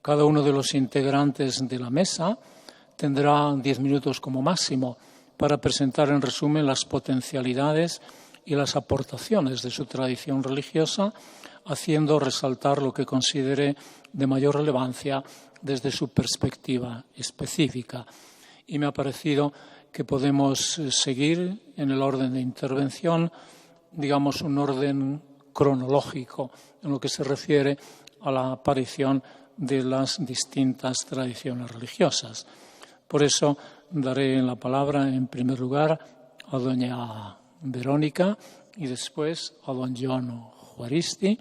Cada uno de los integrantes de la mesa tendrá 10 minutos como máximo para presentar en resumen las potencialidades y las aportaciones de su tradición religiosa, haciendo resaltar lo que considere de mayor relevancia desde su perspectiva específica. Y me ha parecido que podemos seguir en el orden de intervención, digamos, un orden cronológico en lo que se refiere a la aparición de las distintas tradiciones religiosas. Por eso daré la palabra en primer lugar a doña Verónica y después a don John Juaristi,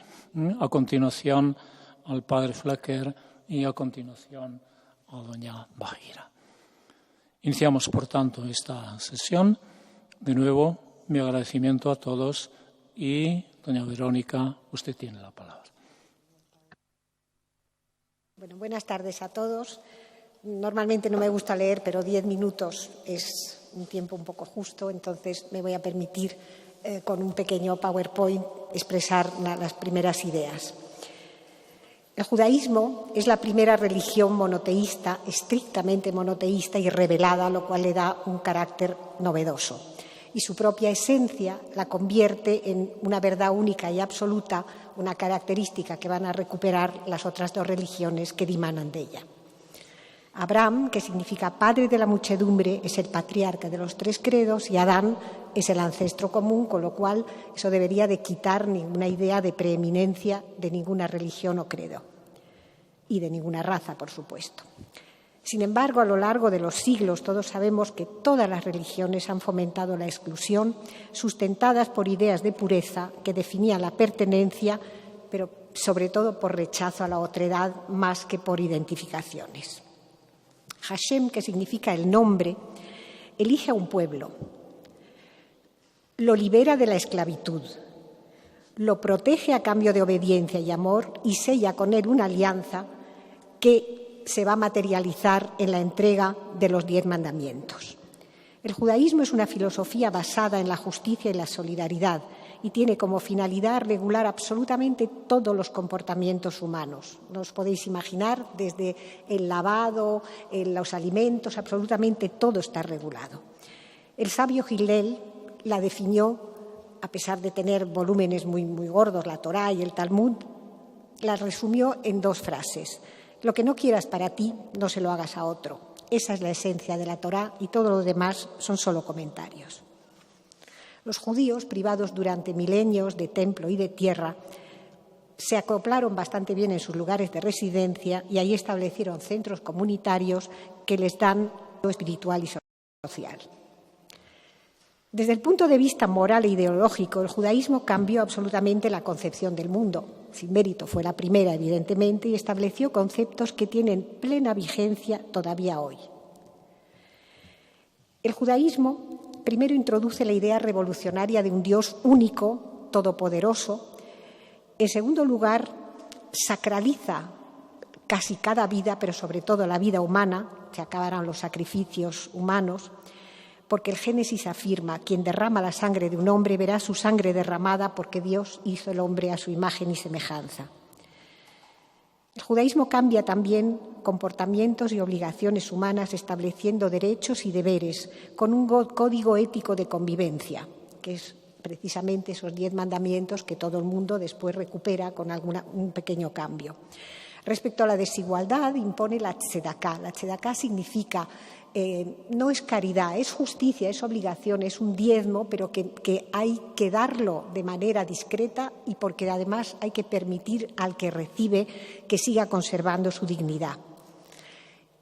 a continuación al padre Flaquer y a continuación a doña Bagira. Iniciamos, por tanto, esta sesión. De nuevo, mi agradecimiento a todos y, doña Verónica, usted tiene la palabra. Bueno, buenas tardes a todos. Normalmente no me gusta leer, pero 10 minutos es un tiempo un poco justo, entonces me voy a permitir con un pequeño PowerPoint expresar las primeras ideas. El judaísmo es la primera religión monoteísta, estrictamente monoteísta y revelada, lo cual le da un carácter novedoso. Y su propia esencia la convierte en una verdad única y absoluta, una característica que van a recuperar las otras dos religiones que dimanan de ella. Abraham, que significa padre de la muchedumbre, es el patriarca de los tres credos y Adán es el ancestro común, con lo cual eso debería de quitar ninguna idea de preeminencia de ninguna religión o credo y de ninguna raza, por supuesto. Sin embargo, a lo largo de los siglos todos sabemos que todas las religiones han fomentado la exclusión, sustentadas por ideas de pureza que definían la pertenencia, pero sobre todo por rechazo a la otredad más que por identificaciones. Hashem, que significa el nombre, elige a un pueblo, lo libera de la esclavitud, lo protege a cambio de obediencia y amor y sella con él una alianza que se va a materializar en la entrega de los 10 mandamientos. El judaísmo es una filosofía basada en la justicia y la solidaridad y tiene como finalidad regular absolutamente todos los comportamientos humanos. No os podéis imaginar, desde el lavado, los alimentos, absolutamente todo está regulado. El sabio Hillel la definió, a pesar de tener volúmenes muy, muy gordos, la Torá y el Talmud, la resumió en 2 frases. Lo que no quieras para ti, no se lo hagas a otro. Esa es la esencia de la Torá y todo lo demás son solo comentarios. Los judíos, privados durante milenios de templo y de tierra, se acoplaron bastante bien en sus lugares de residencia y ahí establecieron centros comunitarios que les dan lo espiritual y social. Desde el punto de vista moral e ideológico, el judaísmo cambió absolutamente la concepción del mundo. Sin mérito, fue la primera, evidentemente, y estableció conceptos que tienen plena vigencia todavía hoy. El judaísmo primero introduce la idea revolucionaria de un Dios único, todopoderoso. En segundo lugar, sacraliza casi cada vida, pero sobre todo la vida humana, se acabarán los sacrificios humanos, porque el Génesis afirma: quien derrama la sangre de un hombre verá su sangre derramada, porque Dios hizo el hombre a su imagen y semejanza. El judaísmo cambia también comportamientos y obligaciones humanas, estableciendo derechos y deberes, con un código ético de convivencia, que es precisamente esos 10 mandamientos que todo el mundo después recupera con un pequeño cambio. Respecto a la desigualdad, impone la tzedaká. La tzedaká significa no es caridad, es justicia, es obligación, es un diezmo, pero que hay que darlo de manera discreta y porque además hay que permitir al que recibe que siga conservando su dignidad.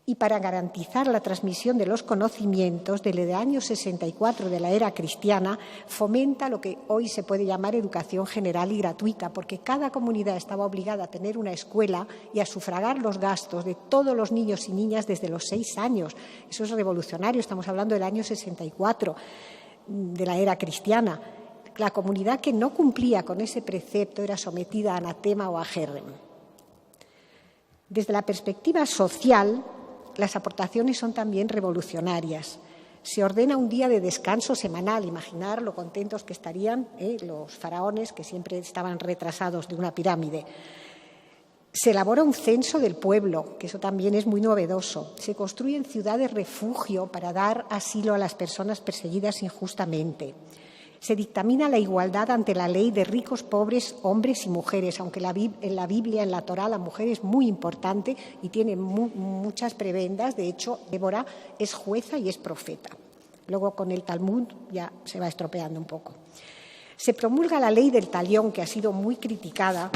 Y para garantizar la transmisión de los conocimientos, desde el año 64 de la era cristiana, fomenta lo que hoy se puede llamar educación general y gratuita, porque cada comunidad estaba obligada a tener una escuela y a sufragar los gastos de todos los niños y niñas desde los 6 años. Eso es revolucionario, estamos hablando del año 64 de la era cristiana. La comunidad que no cumplía con ese precepto era sometida a anatema o a jerem. Desde la perspectiva social, las aportaciones son también revolucionarias. Se ordena un día de descanso semanal. Imaginar lo contentos que estarían los faraones, que siempre estaban retrasados de una pirámide. Se elabora un censo del pueblo, que eso también es muy novedoso. Se construyen ciudades refugio para dar asilo a las personas perseguidas injustamente. Se dictamina la igualdad ante la ley de ricos, pobres, hombres y mujeres, aunque en la Biblia, en la Torá, la mujer es muy importante y tiene muchas prebendas. De hecho, Débora es jueza y es profeta. Luego, con el Talmud ya se va estropeando un poco. Se promulga la ley del talión, que ha sido muy criticada,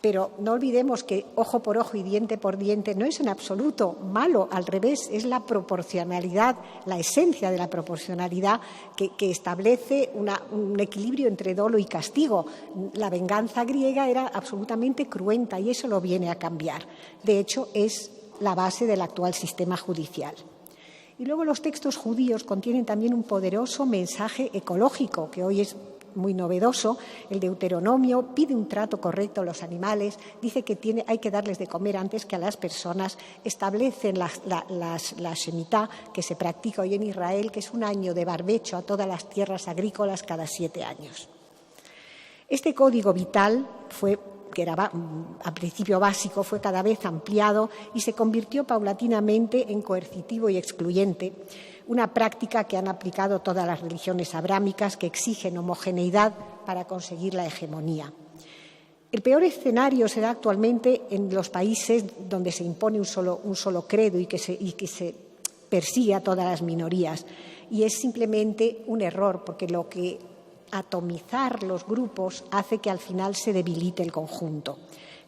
pero no olvidemos que ojo por ojo y diente por diente no es en absoluto malo, al revés, es la proporcionalidad, la esencia de la proporcionalidad que establece un equilibrio entre dolo y castigo. La venganza griega era absolutamente cruenta y eso lo viene a cambiar. De hecho, es la base del actual sistema judicial. Y luego los textos judíos contienen también un poderoso mensaje ecológico, que hoy es muy novedoso. El Deuteronomio pide un trato correcto a los animales, dice que hay que darles de comer antes que a las personas, establecen la Shemitá, que se practica hoy en Israel, que es un año de barbecho a todas las tierras agrícolas cada 7 años. Este código vital que era a principio básico, fue cada vez ampliado y se convirtió paulatinamente en coercitivo y excluyente, una práctica que han aplicado todas las religiones abrámicas que exigen homogeneidad para conseguir la hegemonía. El peor escenario se da actualmente en los países donde se impone un solo credo y que se persigue a todas las minorías. Y es simplemente un error, porque lo que atomizar los grupos hace que al final se debilite el conjunto.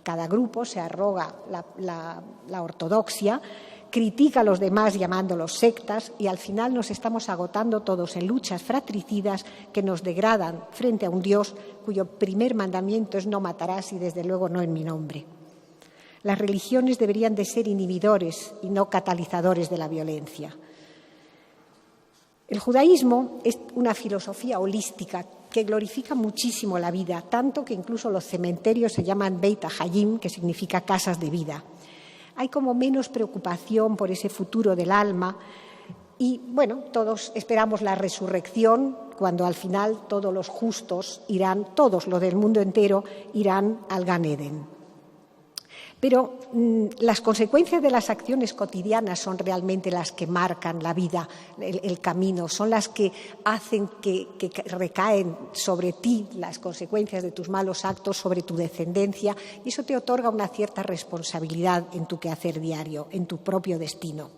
Cada grupo se arroga la ortodoxia, critica a los demás llamándolos sectas y al final nos estamos agotando todos en luchas fratricidas que nos degradan frente a un Dios cuyo primer mandamiento es no matarás y desde luego no en mi nombre. Las religiones deberían de ser inhibidores y no catalizadores de la violencia. El judaísmo es una filosofía holística que glorifica muchísimo la vida, tanto que incluso los cementerios se llaman Beit HaHayim, que significa casas de vida. Hay como menos preocupación por ese futuro del alma y, bueno, todos esperamos la resurrección, cuando al final todos los justos todos los del mundo entero, irán al Gan Eden. Pero las consecuencias de las acciones cotidianas son realmente las que marcan la vida, el camino, son las que hacen que recaen sobre ti las consecuencias de tus malos actos, sobre tu descendencia, y eso te otorga una cierta responsabilidad en tu quehacer diario, en tu propio destino.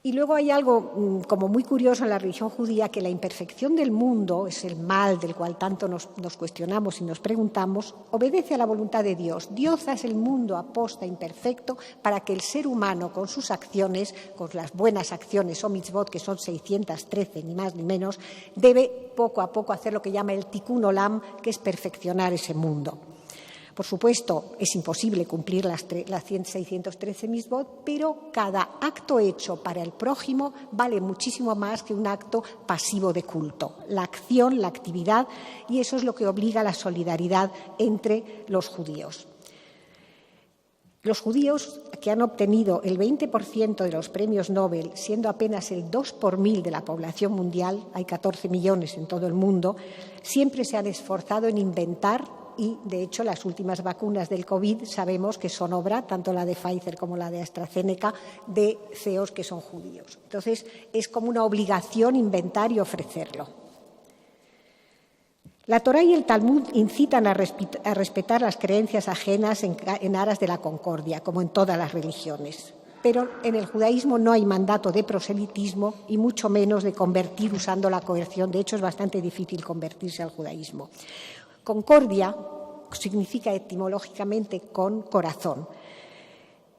Y luego hay algo como muy curioso en la religión judía, que la imperfección del mundo, es el mal del cual tanto nos cuestionamos y nos preguntamos, obedece a la voluntad de Dios. Dios hace el mundo aposta imperfecto para que el ser humano con sus acciones, con las buenas acciones o mitzvot, que son 613 ni más ni menos, debe poco a poco hacer lo que llama el tikkun olam, que es perfeccionar ese mundo. Por supuesto, es imposible cumplir las 613 mitzvot, pero cada acto hecho para el prójimo vale muchísimo más que un acto pasivo de culto. La acción, la actividad, y eso es lo que obliga a la solidaridad entre los judíos. Los judíos, que han obtenido el 20% de los premios Nobel, siendo apenas el 2 por 1000 de la población mundial, hay 14 millones en todo el mundo, siempre se han esforzado en inventar. Y, de hecho, las últimas vacunas del COVID sabemos que son obra, tanto la de Pfizer como la de AstraZeneca, de CEOs que son judíos. Entonces, es como una obligación inventar y ofrecerlo. La Torá y el Talmud incitan a respetar las creencias ajenas en aras de la concordia, como en todas las religiones. Pero en el judaísmo no hay mandato de proselitismo y mucho menos de convertir usando la coerción. De hecho, es bastante difícil convertirse al judaísmo. Concordia significa etimológicamente con corazón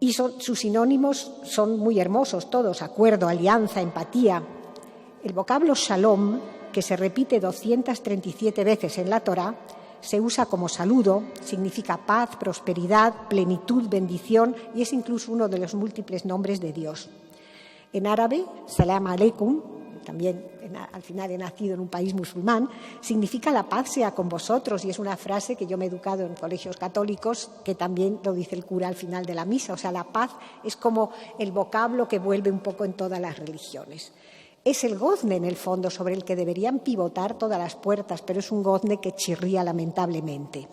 y sus sinónimos son muy hermosos todos: acuerdo, alianza, empatía. El vocablo shalom, que se repite 237 veces en la Torá, se usa como saludo, significa paz, prosperidad, plenitud, bendición y es incluso uno de los múltiples nombres de Dios. En árabe, salam aleikum, también al final he nacido en un país musulmán, significa la paz sea con vosotros, y es una frase que yo me he educado en colegios católicos, que también lo dice el cura al final de la misa. O sea, la paz es como el vocablo que vuelve un poco en todas las religiones. Es el gozne, en el fondo, sobre el que deberían pivotar todas las puertas, pero es un gozne que chirría lamentablemente.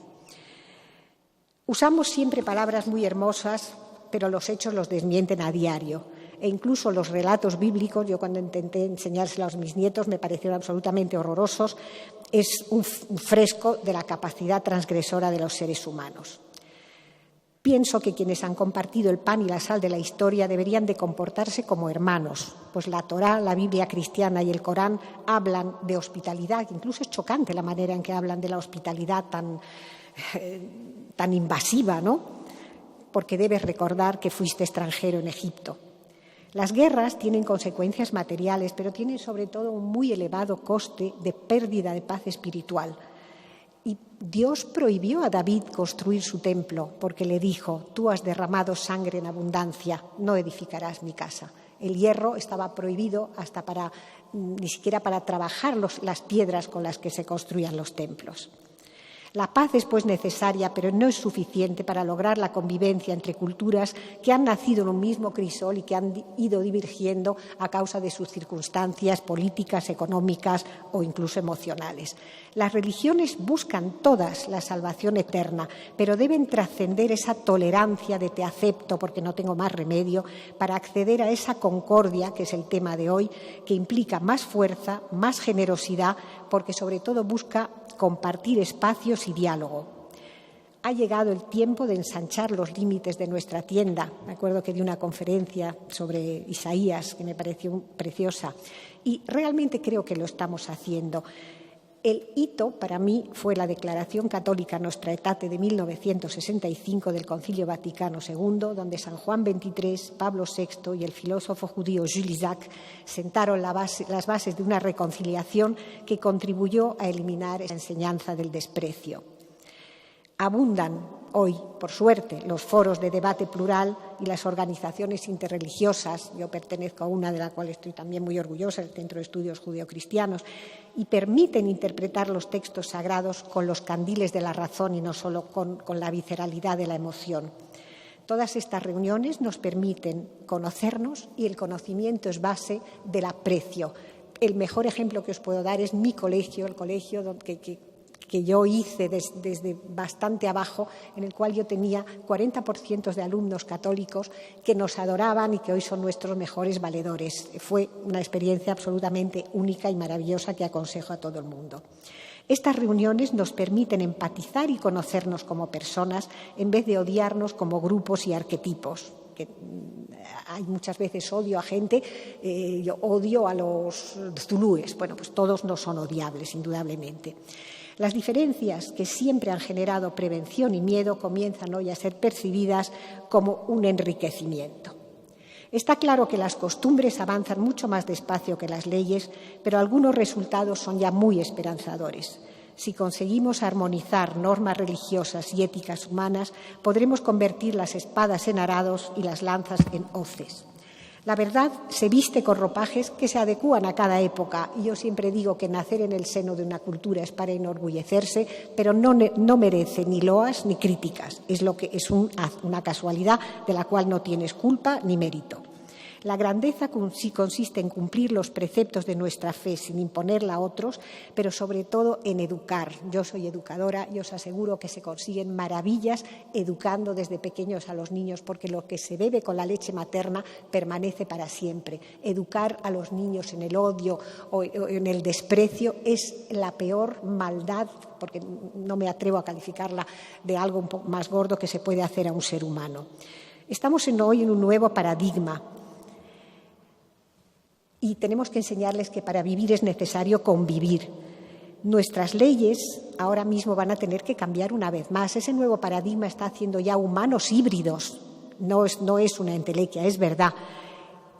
Usamos siempre palabras muy hermosas, pero los hechos los desmienten a diario. E incluso los relatos bíblicos, yo cuando intenté enseñárselos a mis nietos me parecieron absolutamente horrorosos, es un fresco de la capacidad transgresora de los seres humanos. Pienso que quienes han compartido el pan y la sal de la historia deberían de comportarse como hermanos, pues la Torá, la Biblia cristiana y el Corán hablan de hospitalidad, incluso es chocante la manera en que hablan de la hospitalidad tan invasiva, ¿no? Porque debes recordar que fuiste extranjero en Egipto. Las guerras tienen consecuencias materiales, pero tienen sobre todo un muy elevado coste de pérdida de paz espiritual. Y Dios prohibió a David construir su templo porque le dijo: tú has derramado sangre en abundancia, no edificarás mi casa. El hierro estaba prohibido hasta ni siquiera para trabajar las piedras con las que se construían los templos. La paz es pues necesaria, pero no es suficiente para lograr la convivencia entre culturas que han nacido en un mismo crisol y que han ido divergiendo a causa de sus circunstancias políticas, económicas o incluso emocionales. Las religiones buscan todas la salvación eterna, pero deben trascender esa tolerancia de te acepto porque no tengo más remedio para acceder a esa concordia, que es el tema de hoy, que implica más fuerza, más generosidad, porque sobre todo busca compartir espacios y diálogo. Ha llegado el tiempo de ensanchar los límites de nuestra tienda. Me acuerdo que di una conferencia sobre Isaías que me pareció preciosa y realmente creo que lo estamos haciendo. El hito para mí fue la Declaración Católica Nostra Aetate de 1965 del Concilio Vaticano II, donde San Juan XXIII, Pablo VI y el filósofo judío Jules Isaac sentaron las bases de una reconciliación que contribuyó a eliminar esa enseñanza del desprecio. Abundan hoy, por suerte, los foros de debate plural y las organizaciones interreligiosas. Yo pertenezco a una de la cual estoy también muy orgullosa, el Centro de Estudios Judeocristianos, y permiten interpretar los textos sagrados con los candiles de la razón y no solo con la visceralidad de la emoción. Todas estas reuniones nos permiten conocernos y el conocimiento es base del aprecio. El mejor ejemplo que os puedo dar es mi colegio, el colegio que yo hice desde bastante abajo, en el cual yo tenía 40% de alumnos católicos que nos adoraban y que hoy son nuestros mejores valedores. Fue una experiencia absolutamente única y maravillosa que aconsejo a todo el mundo. Estas reuniones nos permiten empatizar y conocernos como personas en vez de odiarnos como grupos y arquetipos. Hay muchas veces odio a gente, yo odio a los zulúes. Bueno, pues todos no son odiables, indudablemente. Las diferencias que siempre han generado prevención y miedo comienzan hoy a ser percibidas como un enriquecimiento. Está claro que las costumbres avanzan mucho más despacio que las leyes, pero algunos resultados son ya muy esperanzadores. Si conseguimos armonizar normas religiosas y éticas humanas, podremos convertir las espadas en arados y las lanzas en hoces. La verdad se viste con ropajes que se adecúan a cada época y yo siempre digo que nacer en el seno de una cultura es para enorgullecerse, pero no merece ni loas ni críticas. Es una casualidad de la cual no tienes culpa ni mérito. La grandeza sí consiste en cumplir los preceptos de nuestra fe sin imponerla a otros, pero sobre todo en educar. Yo soy educadora y os aseguro que se consiguen maravillas educando desde pequeños a los niños, porque lo que se bebe con la leche materna permanece para siempre. Educar a los niños en el odio o en el desprecio es la peor maldad, porque no me atrevo a calificarla de algo un poco más gordo que se puede hacer a un ser humano. Estamos hoy en un nuevo paradigma. Y tenemos que enseñarles que para vivir es necesario convivir. Nuestras leyes ahora mismo van a tener que cambiar una vez más. Ese nuevo paradigma está haciendo ya humanos híbridos. No es una entelequia, es verdad.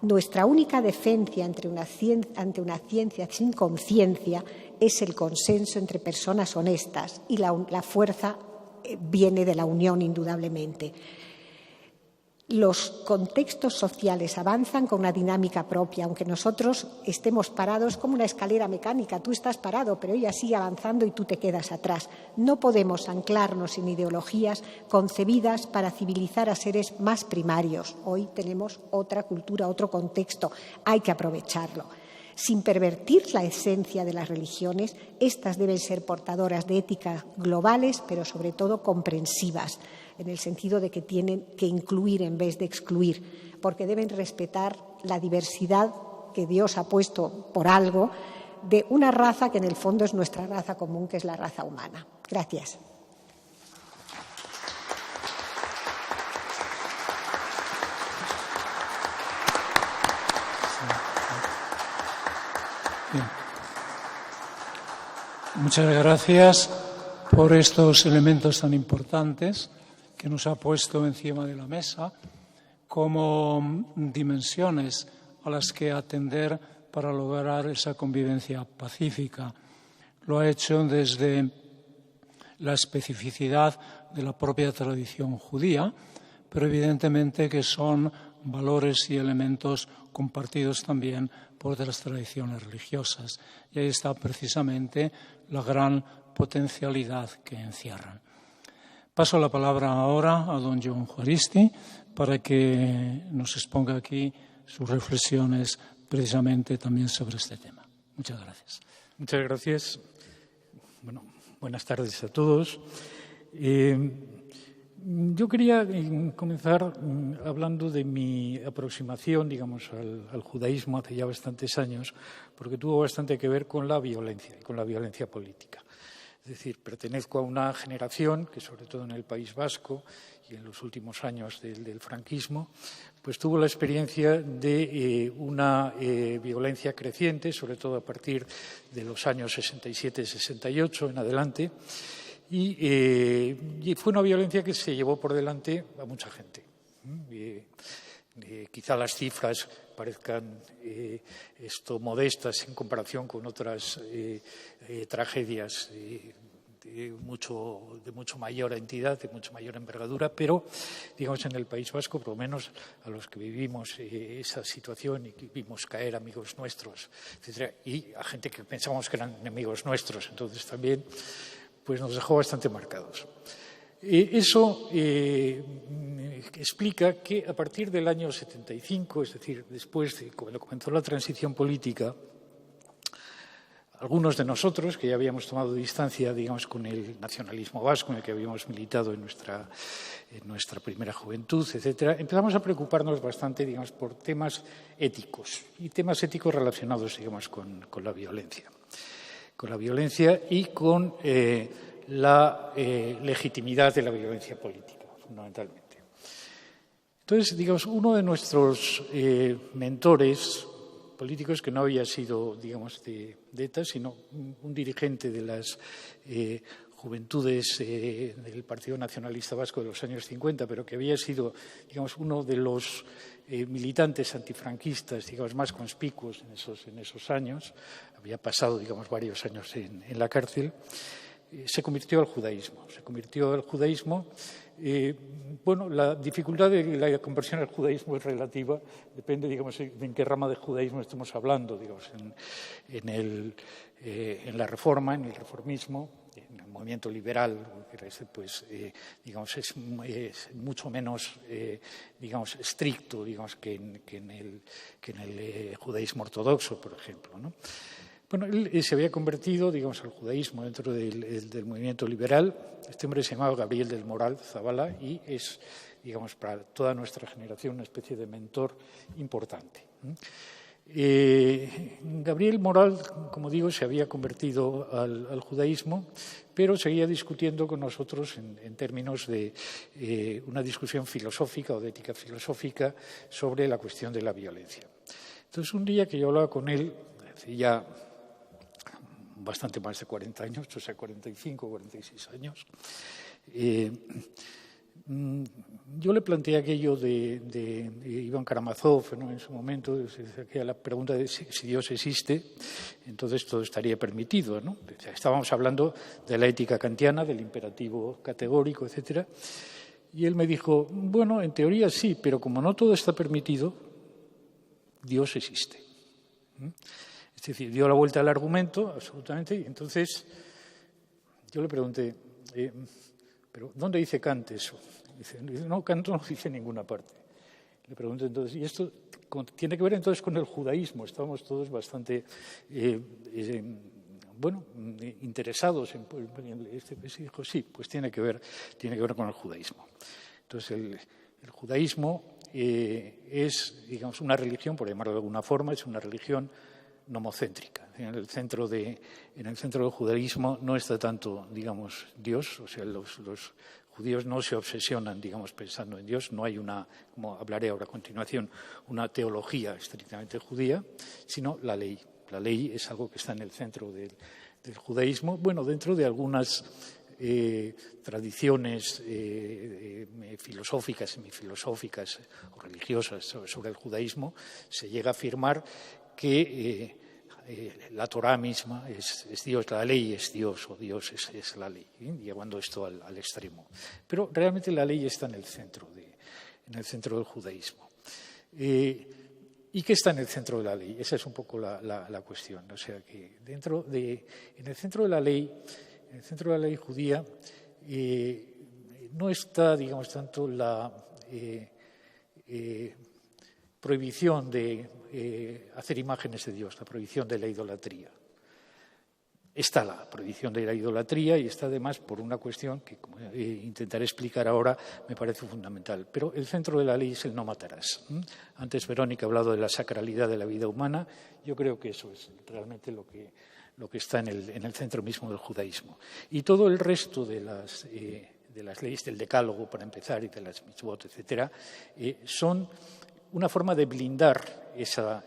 Nuestra única defensa ante una ciencia sin conciencia es el consenso entre personas honestas y la fuerza viene de la unión, indudablemente. Los contextos sociales avanzan con una dinámica propia, aunque nosotros estemos parados como una escalera mecánica. Tú estás parado, pero ella sigue avanzando y tú te quedas atrás. No podemos anclarnos en ideologías concebidas para civilizar a seres más primarios. Hoy tenemos otra cultura, otro contexto. Hay que aprovecharlo. sin pervertir la esencia de las religiones. Estas deben ser portadoras de éticas globales, pero sobre todo comprensivas, en el sentido de que tienen que incluir en vez de excluir, porque deben respetar la diversidad que Dios ha puesto por algo de una raza que en el fondo es nuestra raza común, que es la raza humana. Gracias. Bien. Muchas gracias por estos elementos tan importantes que nos ha puesto encima de la mesa como dimensiones a las que atender para lograr esa convivencia pacífica. Lo ha hecho desde la especificidad de la propia tradición judía, pero evidentemente que son valores y elementos compartidos también por otras tradiciones religiosas. Y ahí está precisamente la gran potencialidad que encierran. Paso la palabra ahora a don Jon Juaristi para que nos exponga aquí sus reflexiones precisamente también sobre este tema. Muchas gracias. Muchas gracias. Bueno, buenas tardes a todos. Yo quería comenzar hablando de mi aproximación, digamos, al judaísmo hace ya bastantes años, porque tuvo bastante que ver con la violencia y con la violencia política. Es decir, pertenezco a una generación que, sobre todo en el País Vasco y en los últimos años del franquismo, pues tuvo la experiencia de una violencia creciente, sobre todo a partir de los años 67-68 en adelante, y fue una violencia que se llevó por delante a mucha gente. Quizá las cifras parezcan modestas en comparación con otras tragedias de mucho mayor entidad, de mucho mayor envergadura, pero, digamos, en el País Vasco, por lo menos a los que vivimos esa situación y que vimos caer amigos nuestros, etcétera, y a gente que pensábamos que eran enemigos nuestros, entonces también, pues nos dejó bastante marcados. Eso explica que a partir del año 75, es decir, después de cuando comenzó la transición política, algunos de nosotros, que ya habíamos tomado distancia, digamos, con el nacionalismo vasco en el que habíamos militado en nuestra primera juventud, etcétera, empezamos a preocuparnos bastante, digamos, por temas éticos y temas éticos relacionados, digamos, con la violencia. Con la violencia y con la legitimidad de la violencia política, fundamentalmente. Entonces, digamos, uno de nuestros mentores políticos, que no había sido, digamos, de ETA, sino un dirigente de las juventudes del Partido Nacionalista Vasco de los años 50, pero que había sido, digamos, uno de los militantes antifranquistas, digamos, más conspicuos en esos años, había pasado, digamos, varios años en la cárcel, se convirtió al judaísmo. Bueno, la dificultad de la conversión al judaísmo es relativa, depende, digamos, en qué rama de judaísmo estemos hablando, digamos, en la reforma, en el reformismo, en el movimiento liberal, pues, digamos, es mucho menos, digamos, estricto, digamos, que en el judaísmo ortodoxo, por ejemplo, ¿no? Bueno, él se había convertido, digamos, al judaísmo dentro del movimiento liberal. Este hombre se llamaba Gabriel del Moral Zabala y es, digamos, para toda nuestra generación una especie de mentor importante. Gabriel Moral, como digo, se había convertido al judaísmo, pero seguía discutiendo con nosotros en términos de una discusión filosófica o de ética filosófica sobre la cuestión de la violencia. Entonces, un día que yo hablaba con él, hace ya bastante más de 40 años, o sea, 45, 46 años, yo le planteé aquello de Iván Karamazov, ¿no? En su momento, la pregunta de si Dios existe, entonces todo estaría permitido, ¿no? O sea, estábamos hablando de la ética kantiana, del imperativo categórico, etcétera, y él me dijo, bueno, en teoría sí, pero como no todo está permitido, Dios existe. Es decir, dio la vuelta al argumento, absolutamente, y entonces yo le pregunté, ¿pero dónde dice Kant eso? Dice, no, Kant no dice en ninguna parte. Le pregunté entonces, ¿y esto tiene que ver entonces con el judaísmo. Estábamos todos bastante interesados en este. Dijo, sí, pues tiene que ver con el judaísmo. Entonces, el judaísmo es, digamos, una religión, por llamarlo de alguna forma, es una religión nomocéntrica. En el centro del judaísmo no está tanto, digamos, Dios, o sea, los judíos no se obsesionan, digamos, pensando en Dios, no hay como hablaré ahora a continuación, una teología estrictamente judía, sino la ley. La ley es algo que está en el centro del judaísmo, bueno, dentro de algunas tradiciones filosóficas, semifilosóficas o religiosas sobre el judaísmo, se llega a afirmar que la Torá misma es Dios, la ley es Dios o Dios es la ley, llevando esto al extremo. Pero realmente la ley está en el centro del judaísmo. ¿Y qué está en el centro de la ley? Esa es un poco la cuestión. O sea que en el centro de la ley judía no está, digamos, tanto la prohibición de hacer imágenes de Dios, la prohibición de la idolatría. Está la prohibición de la idolatría y está además por una cuestión que, como intentaré explicar ahora, me parece fundamental. Pero el centro de la ley es el no matarás. Antes Verónica ha hablado de la sacralidad de la vida humana. Yo creo que eso es realmente lo que está en el centro mismo del judaísmo. Y todo el resto de las leyes del decálogo, para empezar, y de las mitzvot, etcétera, son una forma de blindar esa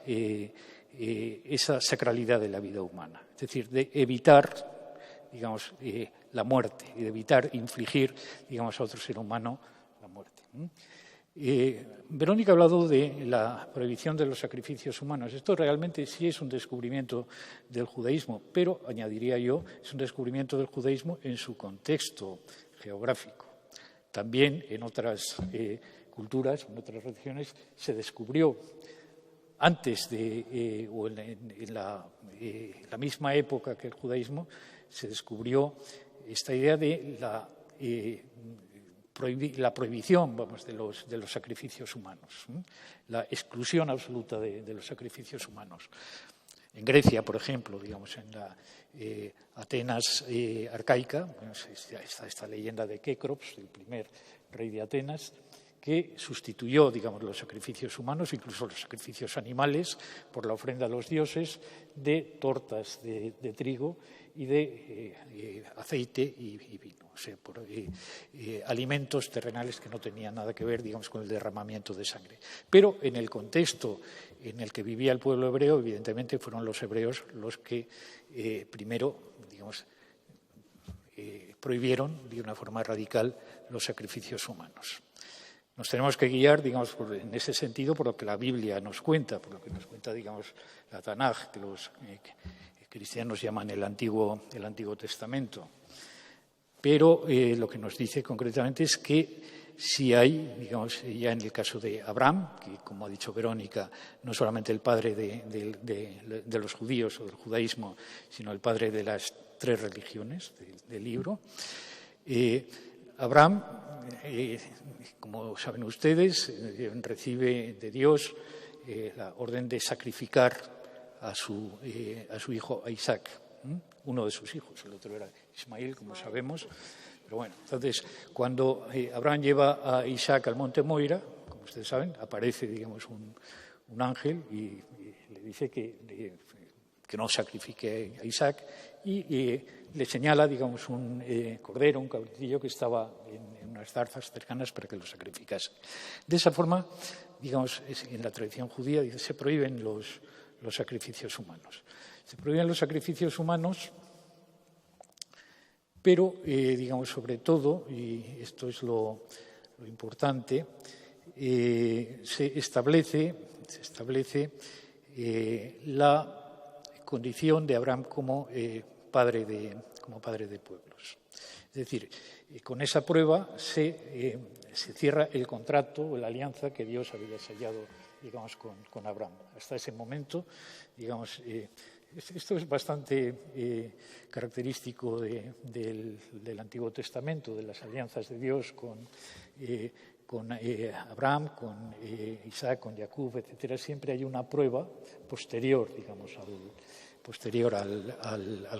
sacralidad de la vida humana, es decir, de evitar, digamos, la muerte y de evitar infligir, digamos, a otro ser humano la muerte. Verónica ha hablado de la prohibición de los sacrificios humanos. Esto realmente sí es un descubrimiento del judaísmo, pero, añadiría yo, es un descubrimiento del judaísmo en su contexto geográfico. También en otras culturas, en otras religiones, se descubrió antes o en la misma época que el judaísmo, se descubrió esta idea de la prohibición, vamos, de los sacrificios humanos, la exclusión absoluta de los sacrificios humanos. En Grecia, por ejemplo, digamos, en la Atenas arcaica, está esta leyenda de Kécrops, el primer rey de Atenas, que sustituyó, digamos, los sacrificios humanos, incluso los sacrificios animales, por la ofrenda a los dioses de tortas de trigo y de aceite y vino, o sea, por alimentos terrenales que no tenían nada que ver, digamos, con el derramamiento de sangre. Pero en el contexto en el que vivía el pueblo hebreo, evidentemente fueron los hebreos los que primero, digamos, prohibieron de una forma radical los sacrificios humanos. Nos tenemos que guiar, digamos, en ese sentido por lo que la Biblia nos cuenta, por lo que nos cuenta, digamos, la Tanaj, que los cristianos llaman el Antiguo Testamento. Pero lo que nos dice concretamente es que si hay, digamos, ya en el caso de Abraham, que como ha dicho Verónica, no solamente el padre de los judíos o del judaísmo, sino el padre de las tres religiones del libro, Abraham, como saben ustedes, recibe de Dios la orden de sacrificar a su hijo Isaac, uno de sus hijos, el otro era Ismael, como sabemos. Pero bueno, entonces, cuando Abraham lleva a Isaac al monte Moira, como ustedes saben, aparece, digamos, un ángel y le dice que no sacrifique a Isaac y le señala, digamos, un cordero, un cabritillo que estaba en unas zarzas cercanas para que lo sacrificase. De esa forma, digamos, en la tradición judía se prohíben los sacrificios humanos. Se prohíben los sacrificios humanos, pero, digamos, sobre todo, y esto es lo importante, se establece la condición de Abraham como padre de pueblos. Es decir, con esa prueba se cierra el contrato o la alianza que Dios había sellado, digamos, con Abraham. Hasta ese momento, digamos, esto es bastante característico del Antiguo Testamento, de las alianzas de Dios con Abraham, con Isaac, con Jacob, etcétera, siempre hay una prueba posterior, digamos, al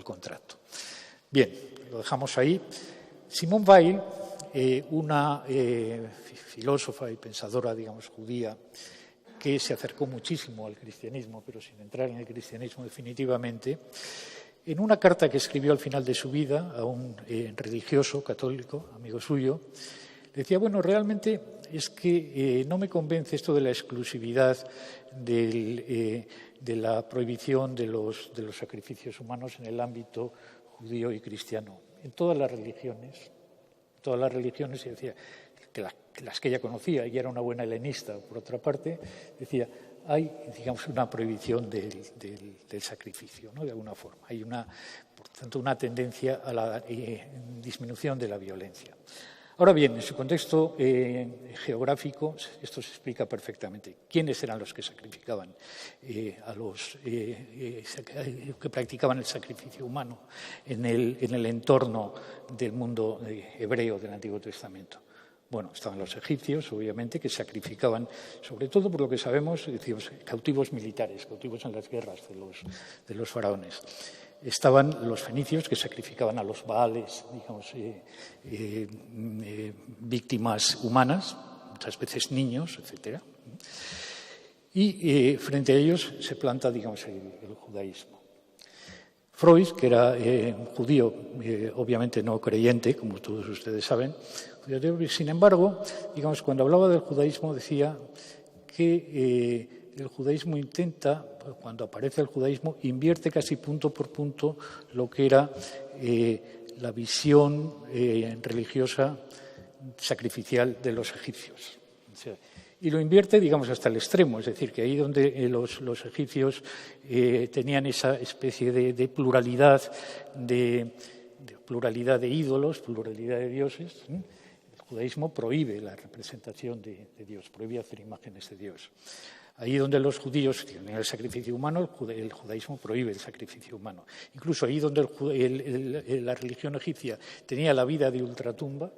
contrato. Bien, lo dejamos ahí. Simone Weil, una filósofa y pensadora, digamos, judía, que se acercó muchísimo al cristianismo, pero sin entrar en el cristianismo definitivamente, en una carta que escribió al final de su vida a un religioso católico, amigo suyo, decía, bueno, realmente es que no me convence esto de la exclusividad de la prohibición de los sacrificios humanos en el ámbito judío y cristiano. En todas las religiones, y decía que las que ella conocía, y era una buena helenista, por otra parte, decía, hay, digamos, una prohibición del sacrificio, ¿no? De alguna forma. Hay, por tanto, una tendencia a la disminución de la violencia. Ahora bien, en su contexto geográfico, esto se explica perfectamente. ¿Quiénes eran los que sacrificaban que practicaban el sacrificio humano en el entorno del mundo hebreo del Antiguo Testamento? Bueno, estaban los egipcios, obviamente, que sacrificaban, sobre todo por lo que sabemos, decimos, cautivos militares, cautivos en las guerras de los faraones. Estaban los fenicios, que sacrificaban a los baales, digamos, víctimas humanas, muchas veces niños, etc. Y frente a ellos se planta, digamos, el judaísmo. Freud, que era un judío, obviamente no creyente, como todos ustedes saben, sin embargo, digamos, cuando hablaba del judaísmo decía que el judaísmo intenta, cuando aparece el judaísmo, invierte casi punto por punto lo que era la visión religiosa sacrificial de los egipcios. O sea, y lo invierte, digamos, hasta el extremo, es decir, que ahí donde los egipcios tenían esa especie de pluralidad de ídolos, pluralidad de dioses, el judaísmo prohíbe la representación de Dios, prohíbe hacer imágenes de Dios. Ahí donde los judíos tienen el sacrificio humano, el judaísmo prohíbe el sacrificio humano. Incluso ahí donde la religión egipcia tenía la vida de ultratumba,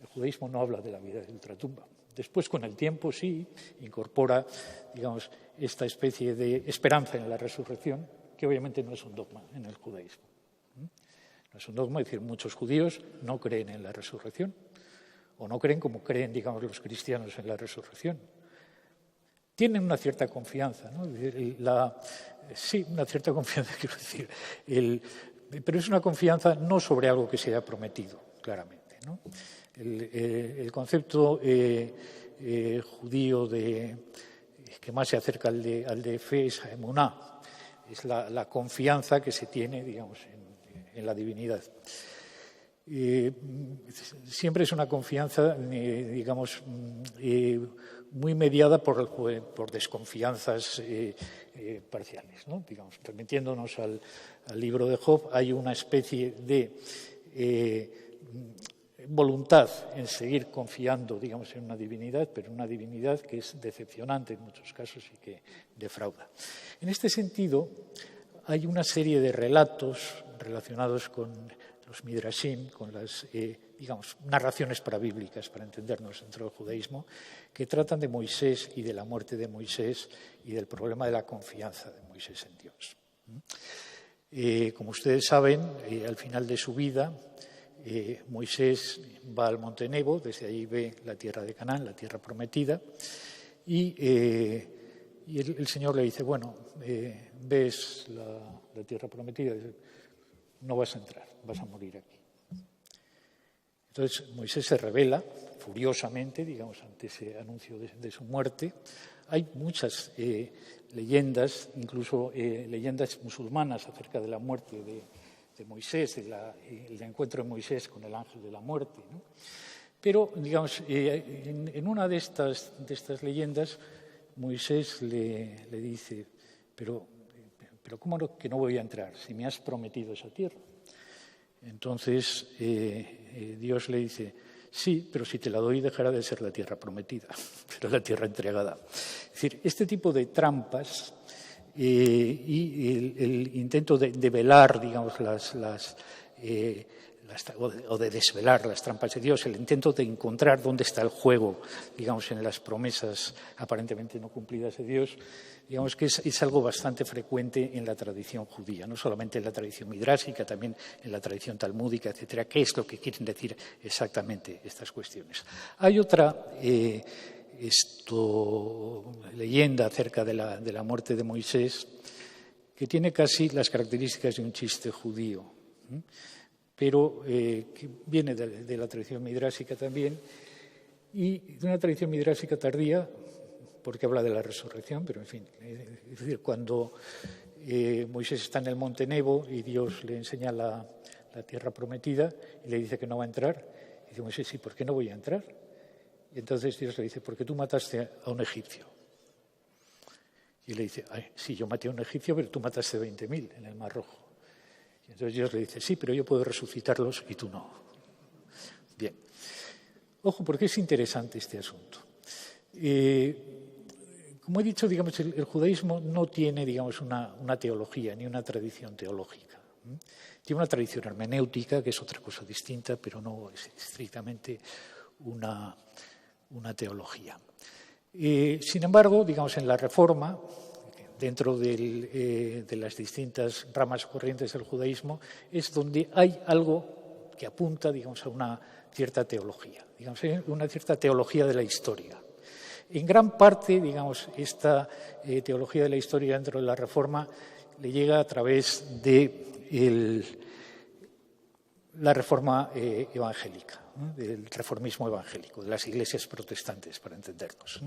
el judaísmo no habla de la vida de ultratumba. Después, con el tiempo, sí, incorpora, digamos, esta especie de esperanza en la resurrección, que obviamente no es un dogma en el judaísmo. No es un dogma, es decir, muchos judíos no creen en la resurrección, o no creen como creen, digamos, los cristianos en la resurrección. Tienen una cierta confianza, ¿no? Sí, una cierta confianza, quiero decir, pero es una confianza no sobre algo que se haya prometido, claramente, ¿no? El concepto judío que más se acerca al de fe es emuná, es la confianza que se tiene, digamos, en la divinidad. Siempre es una confianza, digamos, muy mediada por desconfianzas parciales, ¿no? Digamos, remitiéndonos al libro de Job, hay una especie de voluntad en seguir confiando, digamos, en una divinidad, pero una divinidad que es decepcionante en muchos casos y que defrauda. En este sentido, hay una serie de relatos relacionados con los midrashim, con las, digamos, narraciones parabíblicas, para entendernos dentro del judaísmo, que tratan de Moisés y de la muerte de Moisés y del problema de la confianza de Moisés en Dios. Como ustedes saben, al final de su vida, Moisés va al monte Nebo, desde ahí ve la tierra de Canaán, la tierra prometida, y el Señor le dice, bueno, ves la tierra prometida, no vas a entrar, vas a morir aquí. Entonces Moisés se rebela furiosamente, digamos, ante ese anuncio de su muerte. Hay muchas leyendas, incluso leyendas musulmanas acerca de la muerte de Moisés, el encuentro de Moisés con el ángel de la muerte, ¿no? Pero, digamos, en una de estas leyendas, Moisés le dice, pero ¿cómo que no voy a entrar si me has prometido esa tierra? Entonces Dios le dice, sí, pero si te la doy dejará de ser la tierra prometida, será la tierra entregada. Es decir, este tipo de trampas y el intento de velar, digamos, las o de desvelar las trampas de Dios, el intento de encontrar dónde está el juego, digamos, en las promesas aparentemente no cumplidas de Dios, digamos que es algo bastante frecuente en la tradición judía, no solamente en la tradición midrásica, también en la tradición talmúdica, etcétera. ¿Qué es lo que quieren decir exactamente estas cuestiones? Hay otra leyenda acerca de la muerte de Moisés que tiene casi las características de un chiste judío, pero que viene de la tradición midrásica también, y de una tradición midrásica tardía, porque habla de la resurrección, pero en fin, es decir, cuando Moisés está en el monte Nebo y Dios le enseña la tierra prometida y le dice que no va a entrar, y dice Moisés, ¿y por qué no voy a entrar? Y entonces Dios le dice, porque tú mataste a un egipcio. Y le dice, sí, yo maté a un egipcio, pero tú mataste 20.000 en el Mar Rojo. Y entonces Dios le dice, sí, pero yo puedo resucitarlos y tú no. Bien. Ojo, porque es interesante este asunto. Como he dicho, digamos, el judaísmo no tiene, digamos, una teología ni una tradición teológica. Tiene una tradición hermenéutica, que es otra cosa distinta, pero no es estrictamente una teología. Sin embargo, digamos, en la Reforma, dentro de las distintas ramas corrientes del judaísmo, es donde hay algo que apunta, digamos, a una cierta teología, digamos, una cierta teología de la historia. En gran parte, digamos, esta teología de la historia dentro de la Reforma le llega a través de la Reforma evangélica, del reformismo evangélico, de las iglesias protestantes, para entendernos.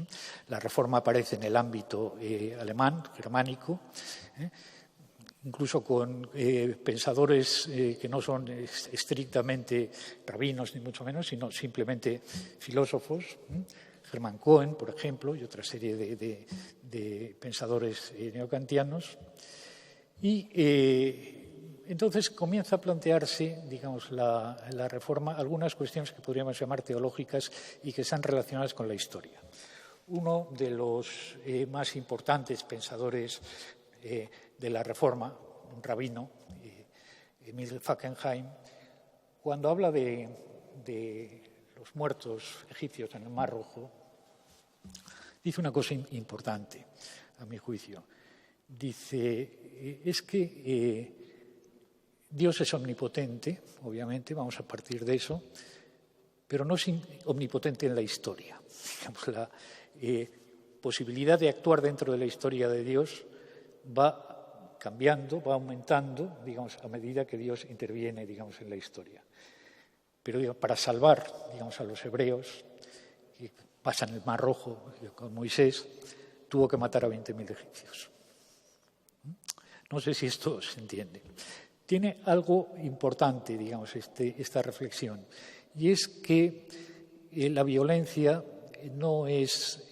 La Reforma aparece en el ámbito alemán, germánico, incluso con pensadores que no son estrictamente rabinos, ni mucho menos, sino simplemente filósofos. Hermann Cohen, por ejemplo, y otra serie de pensadores neocantianos. Y entonces comienza a plantearse, digamos, la Reforma, algunas cuestiones que podríamos llamar teológicas y que están relacionadas con la historia. Uno de los más importantes pensadores de la Reforma, un rabino, Emil Fackenheim, cuando habla de los muertos egipcios en el Mar Rojo, dice una cosa importante, a mi juicio. Dice, es que Dios es omnipotente, obviamente, vamos a partir de eso, pero no es omnipotente en la historia. Digamos, la posibilidad de actuar dentro de la historia de Dios va cambiando, va aumentando, digamos, a medida que Dios interviene, digamos, en la historia. Pero digamos, para salvar, digamos, a los hebreos, que pasan el Mar Rojo con Moisés, tuvo que matar a 20.000 egipcios. No sé si esto se entiende. Tiene algo importante, digamos, esta reflexión, y es que la violencia no es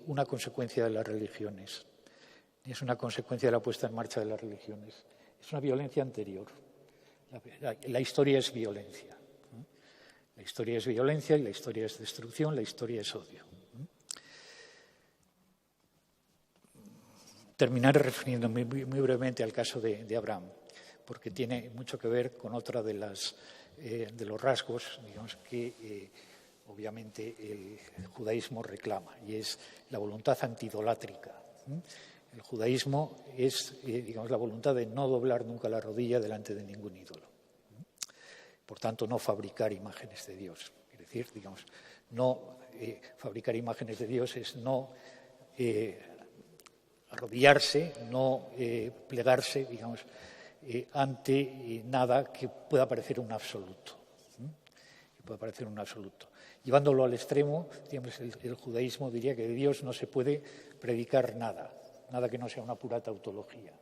una consecuencia de las religiones, ni es una consecuencia de la puesta en marcha de las religiones. Es una violencia anterior. La historia es violencia. La historia es violencia y la historia es destrucción, la historia es odio. Terminaré refiriéndome muy brevemente al caso de Abraham, porque tiene mucho que ver con otra de los rasgos, digamos, que obviamente el judaísmo reclama, y es la voluntad antidolátrica. El judaísmo es, digamos, la voluntad de no doblar nunca la rodilla delante de ningún ídolo. Por tanto, no fabricar imágenes de Dios. Es decir, digamos, no fabricar imágenes de Dios es no arrodillarse, no plegarse, digamos, ante nada que pueda parecer un absoluto. Llevándolo al extremo, digamos, el judaísmo diría que de Dios no se puede predicar nada que no sea una pura tautología.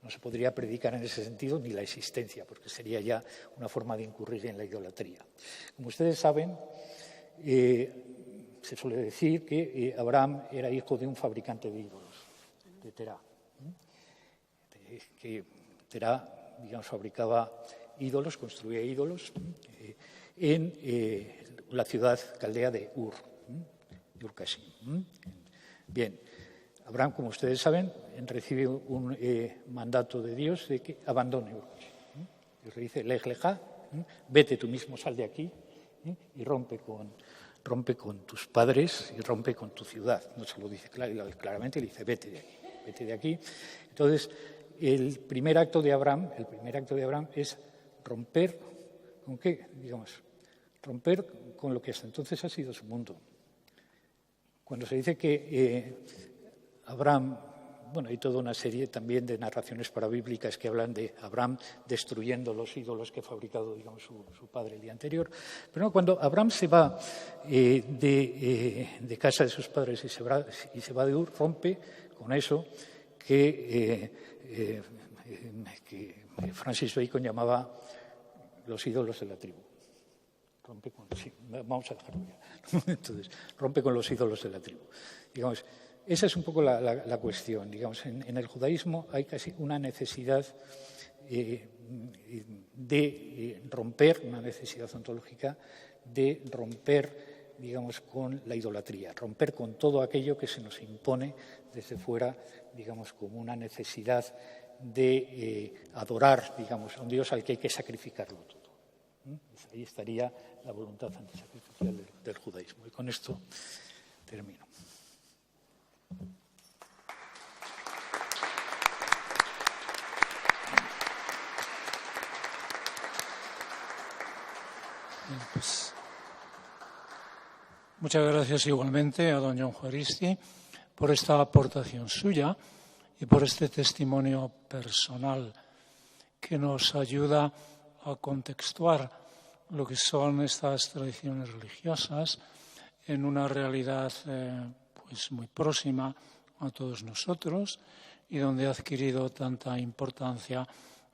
No se podría predicar en ese sentido ni la existencia, porque sería ya una forma de incurrir en la idolatría. Como ustedes saben, se suele decir que Abraham era hijo de un fabricante de ídolos, de Terá. Que Terá, digamos, fabricaba ídolos, construía ídolos en la ciudad caldea de Ur Kasdim. Bien. Abraham, como ustedes saben, recibe un mandato de Dios de que abandone Ur. Dios le dice, Lej Lejá, Vete tú mismo, sal de aquí, y rompe con tus padres y rompe con tu ciudad. No se lo dice claramente, le dice vete de aquí. Entonces, el primer acto de Abraham es romper, ¿con qué? Digamos, romper con lo que hasta entonces ha sido su mundo. Cuando se dice que Abraham, bueno, hay toda una serie también de narraciones parabíblicas que hablan de Abraham destruyendo los ídolos que ha fabricado, digamos, su padre el día anterior. Pero no, cuando Abraham se va de casa de sus padres y se va de Ur, rompe con eso que Francis Bacon llamaba los ídolos de la tribu. Vamos a dejarlo ya. Entonces, rompe con los ídolos de la tribu. Digamos, esa es un poco la cuestión. Digamos, en el judaísmo hay casi una necesidad de romper, una necesidad ontológica de romper, digamos, con la idolatría, romper con todo aquello que se nos impone desde fuera, digamos, como una necesidad de adorar, digamos, a un Dios al que hay que sacrificarlo todo. Ahí estaría la voluntad antisacrificial del judaísmo. Y con esto termino. Bien, pues, muchas gracias igualmente a don John Juaristi por esta aportación suya y por este testimonio personal que nos ayuda a contextuar lo que son estas tradiciones religiosas en una realidad pues muy próxima a todos nosotros y donde ha adquirido tanta importancia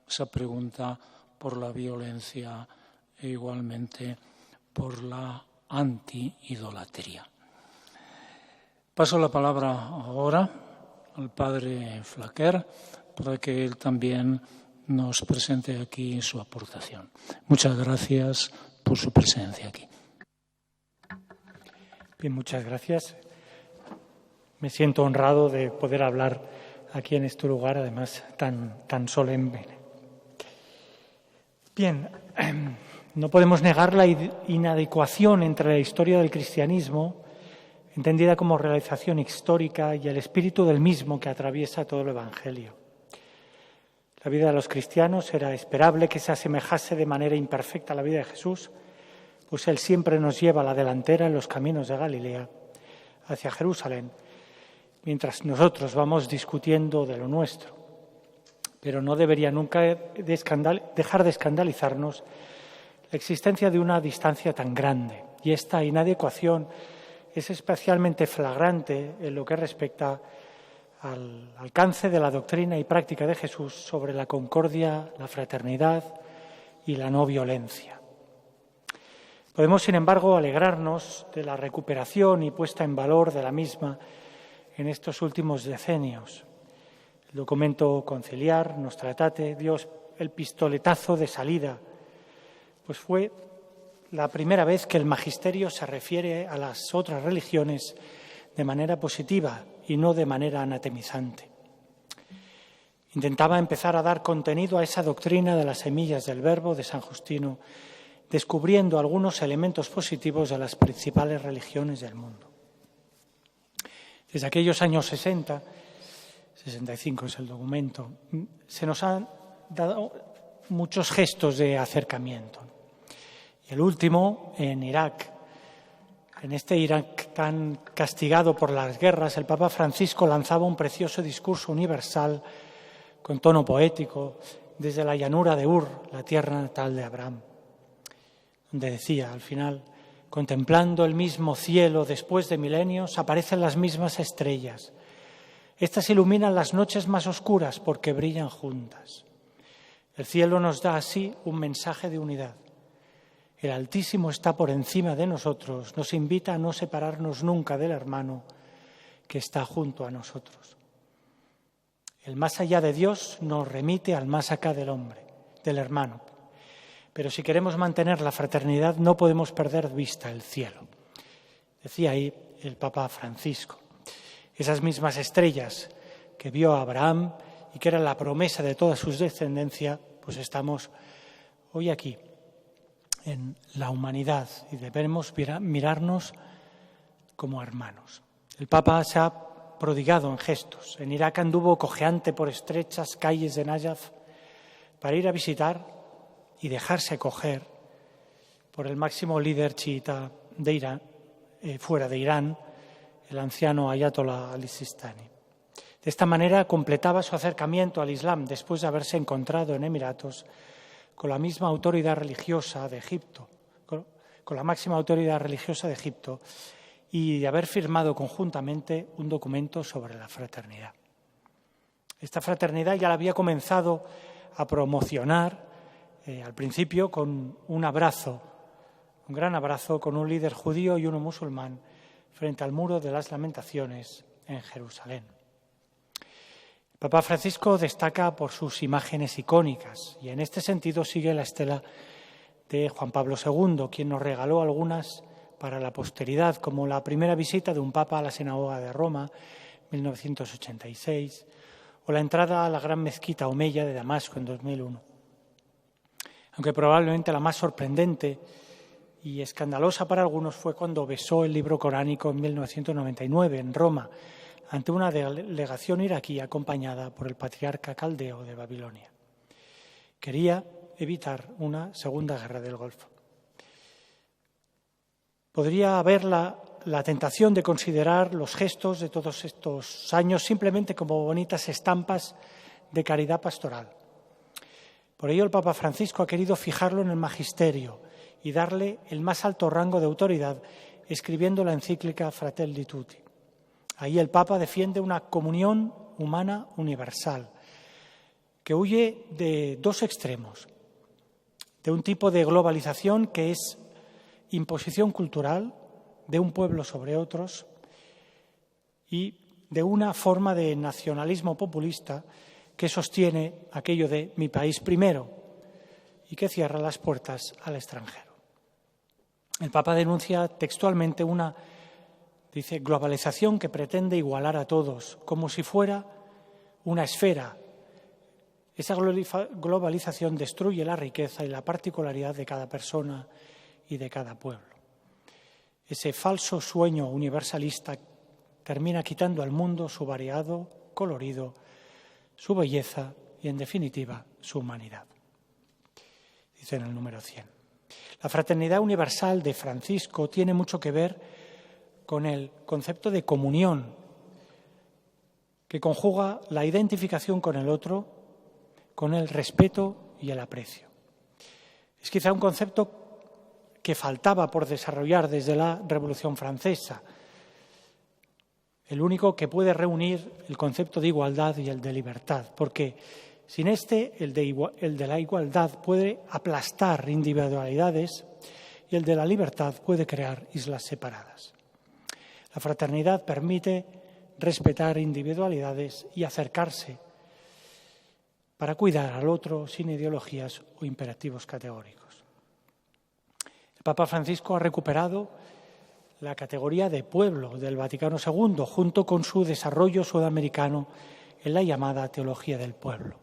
esa pregunta por la violencia e igualmente por la anti-idolatría. Paso la palabra ahora al padre Flaquer para que él también nos presente aquí su aportación. Muchas gracias por su presencia aquí. Bien, muchas gracias. Me siento honrado de poder hablar aquí en este lugar, además tan solemne. Bien, no podemos negar la inadecuación entre la historia del cristianismo, entendida como realización histórica, y el espíritu del mismo que atraviesa todo el Evangelio. La vida de los cristianos era esperable que se asemejase de manera imperfecta a la vida de Jesús, pues Él siempre nos lleva a la delantera en los caminos de Galilea, hacia Jerusalén, mientras nosotros vamos discutiendo de lo nuestro. Pero no debería nunca dejar de escandalizarnos la existencia de una distancia tan grande, y esta inadecuación es especialmente flagrante en lo que respecta al alcance de la doctrina y práctica de Jesús sobre la concordia, la fraternidad y la no violencia. Podemos, sin embargo, alegrarnos de la recuperación y puesta en valor de la misma en estos últimos decenios. El documento conciliar, Nostra Aetate, dio el pistoletazo de salida, pues fue la primera vez que el magisterio se refiere a las otras religiones de manera positiva y no de manera anatemizante. Intentaba empezar a dar contenido a esa doctrina de las semillas del Verbo de San Justino, descubriendo algunos elementos positivos de las principales religiones del mundo. Desde aquellos años 60, 65 es el documento, se nos han dado muchos gestos de acercamiento. Y el último en Irak. En este Irak tan castigado por las guerras, el Papa Francisco lanzaba un precioso discurso universal con tono poético desde la llanura de Ur, la tierra natal de Abraham, donde decía al final: contemplando el mismo cielo después de milenios, aparecen las mismas estrellas. Estas iluminan las noches más oscuras porque brillan juntas. El cielo nos da así un mensaje de unidad. El Altísimo está por encima de nosotros, nos invita a no separarnos nunca del hermano que está junto a nosotros. El más allá de Dios nos remite al más acá del hombre, del hermano. Pero si queremos mantener la fraternidad no podemos perder de vista el cielo. Decía ahí el Papa Francisco. Esas mismas estrellas que vio a Abraham y que era la promesa de toda su descendencia, pues estamos hoy aquí, en la humanidad y debemos mirarnos como hermanos. El Papa se ha prodigado en gestos. En Irak anduvo cojeante por estrechas calles de Najaf para ir a visitar y dejarse acoger por el máximo líder chiita de Irán, fuera de Irán, el anciano Ayatollah Ali Sistani. De esta manera completaba su acercamiento al Islam después de haberse encontrado en Emiratos con la misma autoridad religiosa de Egipto, con la máxima autoridad religiosa de Egipto, y de haber firmado conjuntamente un documento sobre la fraternidad. Esta fraternidad ya la había comenzado a promocionar al principio con un abrazo, un gran abrazo con un líder judío y uno musulmán frente al Muro de las Lamentaciones en Jerusalén. El Papa Francisco destaca por sus imágenes icónicas y en este sentido sigue la estela de Juan Pablo II, quien nos regaló algunas para la posteridad, como la primera visita de un papa a la sinagoga de Roma, 1986, o la entrada a la gran mezquita omeya de Damasco en 2001. Aunque probablemente la más sorprendente y escandalosa para algunos fue cuando besó el libro coránico en 1999 en Roma, ante una delegación iraquí acompañada por el patriarca caldeo de Babilonia. Quería evitar una segunda guerra del Golfo. Podría haber la tentación de considerar los gestos de todos estos años simplemente como bonitas estampas de caridad pastoral. Por ello, el Papa Francisco ha querido fijarlo en el magisterio y darle el más alto rango de autoridad, escribiendo la encíclica Fratelli Tutti. Ahí el Papa defiende una comunión humana universal que huye de dos extremos, de un tipo de globalización que es imposición cultural de un pueblo sobre otros y de una forma de nacionalismo populista que sostiene aquello de mi país primero y que cierra las puertas al extranjero. El Papa denuncia textualmente una, dice, globalización que pretende igualar a todos, como si fuera una esfera. Esa globalización destruye la riqueza y la particularidad de cada persona y de cada pueblo. Ese falso sueño universalista termina quitando al mundo su variado colorido, su belleza y, en definitiva, su humanidad. Dice en el número 100. La fraternidad universal de Francisco tiene mucho que ver con el concepto de comunión, que conjuga la identificación con el otro, con el respeto y el aprecio. Es quizá un concepto que faltaba por desarrollar desde la Revolución Francesa, el único que puede reunir el concepto de igualdad y el de libertad, porque sin este, el de la igualdad puede aplastar individualidades y el de la libertad puede crear islas separadas. La fraternidad permite respetar individualidades y acercarse para cuidar al otro sin ideologías o imperativos categóricos. El Papa Francisco ha recuperado la categoría de pueblo del Vaticano II, junto con su desarrollo sudamericano en la llamada teología del pueblo.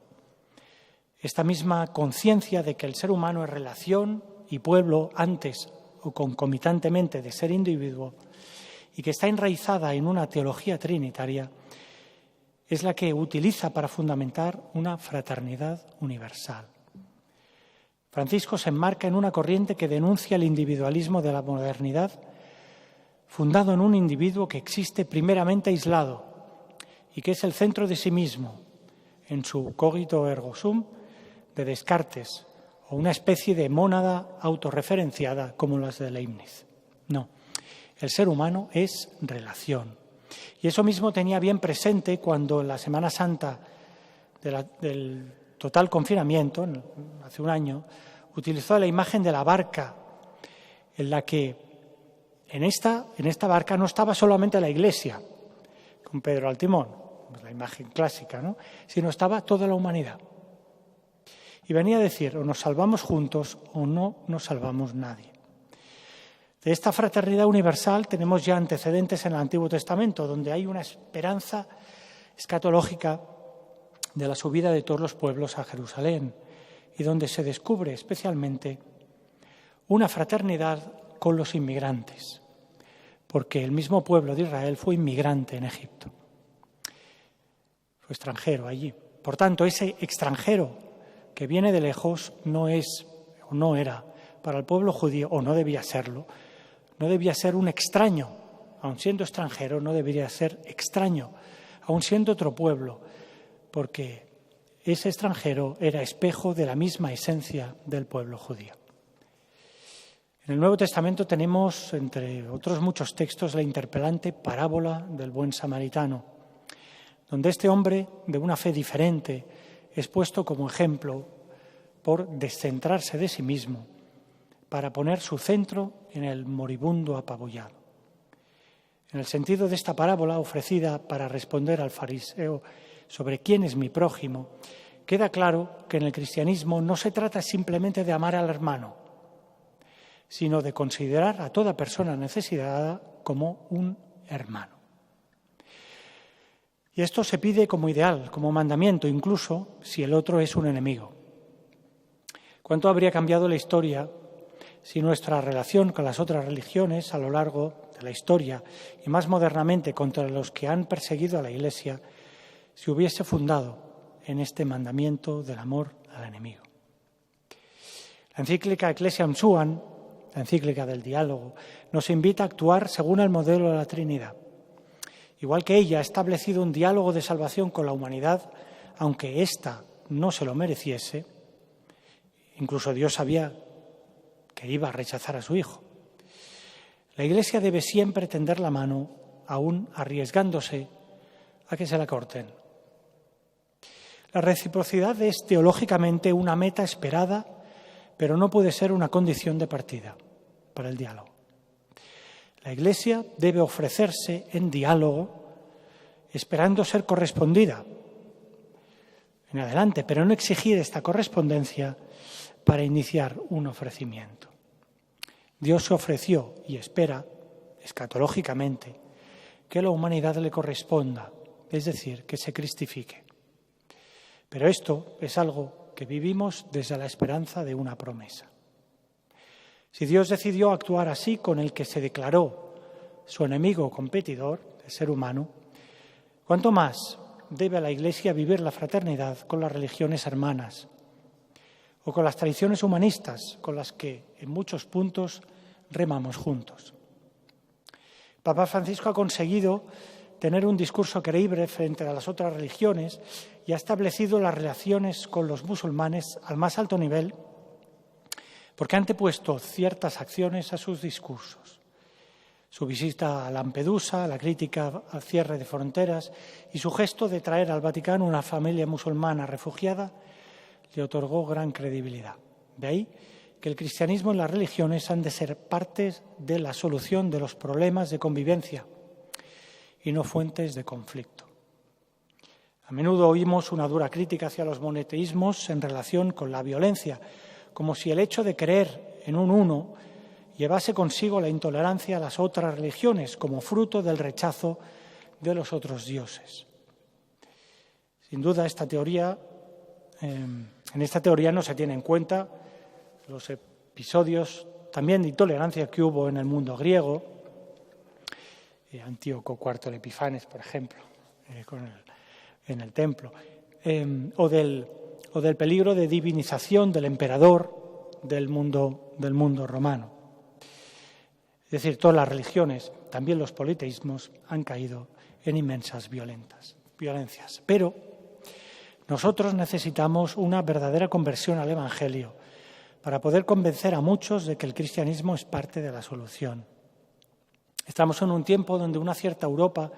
Esta misma conciencia de que el ser humano es relación y pueblo antes o concomitantemente de ser individuo y que está enraizada en una teología trinitaria, es la que utiliza para fundamentar una fraternidad universal. Francisco se enmarca en una corriente que denuncia el individualismo de la modernidad, fundado en un individuo que existe primeramente aislado y que es el centro de sí mismo, en su cogito ergo sum de Descartes, o una especie de mónada autorreferenciada como las de Leibniz. No, el ser humano es relación. Y eso mismo tenía bien presente cuando en la Semana Santa del total confinamiento, hace un año, utilizó la imagen de la barca, en la que en esta barca no estaba solamente la Iglesia, con Pedro al timón, la imagen clásica, ¿no?, sino estaba toda la humanidad. Y venía a decir, o nos salvamos juntos o no nos salvamos nadie. De esta fraternidad universal tenemos ya antecedentes en el Antiguo Testamento, donde hay una esperanza escatológica de la subida de todos los pueblos a Jerusalén y donde se descubre especialmente una fraternidad con los inmigrantes, porque el mismo pueblo de Israel fue inmigrante en Egipto, fue extranjero allí. Por tanto, ese extranjero que viene de lejos no es o no era para el pueblo judío, o no debía serlo, no debía ser un extraño, aun siendo extranjero, no debería ser extraño, aun siendo otro pueblo, porque ese extranjero era espejo de la misma esencia del pueblo judío. En el Nuevo Testamento tenemos, entre otros muchos textos, la interpelante parábola del buen samaritano, donde este hombre de una fe diferente es puesto como ejemplo por descentrarse de sí mismo para poner su centro en el moribundo apabullado. En el sentido de esta parábola ofrecida para responder al fariseo sobre quién es mi prójimo, queda claro que en el cristianismo no se trata simplemente de amar al hermano, sino de considerar a toda persona necesitada como un hermano. Y esto se pide como ideal, como mandamiento, incluso si el otro es un enemigo. ¿Cuánto habría cambiado la historia si nuestra relación con las otras religiones a lo largo de la historia y más modernamente contra los que han perseguido a la Iglesia se hubiese fundado en este mandamiento del amor al enemigo? La encíclica Ecclesiam Suam, la encíclica del diálogo, nos invita a actuar según el modelo de la Trinidad. Igual que ella ha establecido un diálogo de salvación con la humanidad, aunque ésta no se lo mereciese, incluso Dios sabía que iba a rechazar a su Hijo. La Iglesia debe siempre tender la mano, aún arriesgándose a que se la corten. La reciprocidad es teológicamente una meta esperada, pero no puede ser una condición de partida para el diálogo. La Iglesia debe ofrecerse en diálogo, esperando ser correspondida en adelante, pero no exigir esta correspondencia para iniciar un ofrecimiento. Dios se ofreció y espera, escatológicamente, que la humanidad le corresponda, es decir, que se cristifique. Pero esto es algo que vivimos desde la esperanza de una promesa. Si Dios decidió actuar así con el que se declaró su enemigo o competidor, el ser humano, ¿cuánto más debe la Iglesia vivir la fraternidad con las religiones hermanas o con las tradiciones humanistas con las que en muchos puntos remamos juntos? Papa Francisco ha conseguido tener un discurso creíble frente a las otras religiones y ha establecido las relaciones con los musulmanes al más alto nivel porque ha antepuesto ciertas acciones a sus discursos. Su visita a Lampedusa, la crítica al cierre de fronteras y su gesto de traer al Vaticano una familia musulmana refugiada le otorgó gran credibilidad. De ahí que el cristianismo y las religiones han de ser partes de la solución de los problemas de convivencia y no fuentes de conflicto. A menudo oímos una dura crítica hacia los monoteísmos en relación con la violencia, como si el hecho de creer en un uno llevase consigo la intolerancia a las otras religiones como fruto del rechazo de los otros dioses. Sin duda, en esta teoría no se tiene en cuenta los episodios también de intolerancia que hubo en el mundo griego, Antíoco IV el Epifanes, por ejemplo, en el templo, o del peligro de divinización del emperador del mundo romano. Es decir, todas las religiones, también los politeísmos, han caído en inmensas violencias. Pero nosotros necesitamos una verdadera conversión al Evangelio para poder convencer a muchos de que el cristianismo es parte de la solución. Estamos en un tiempo donde una cierta Europa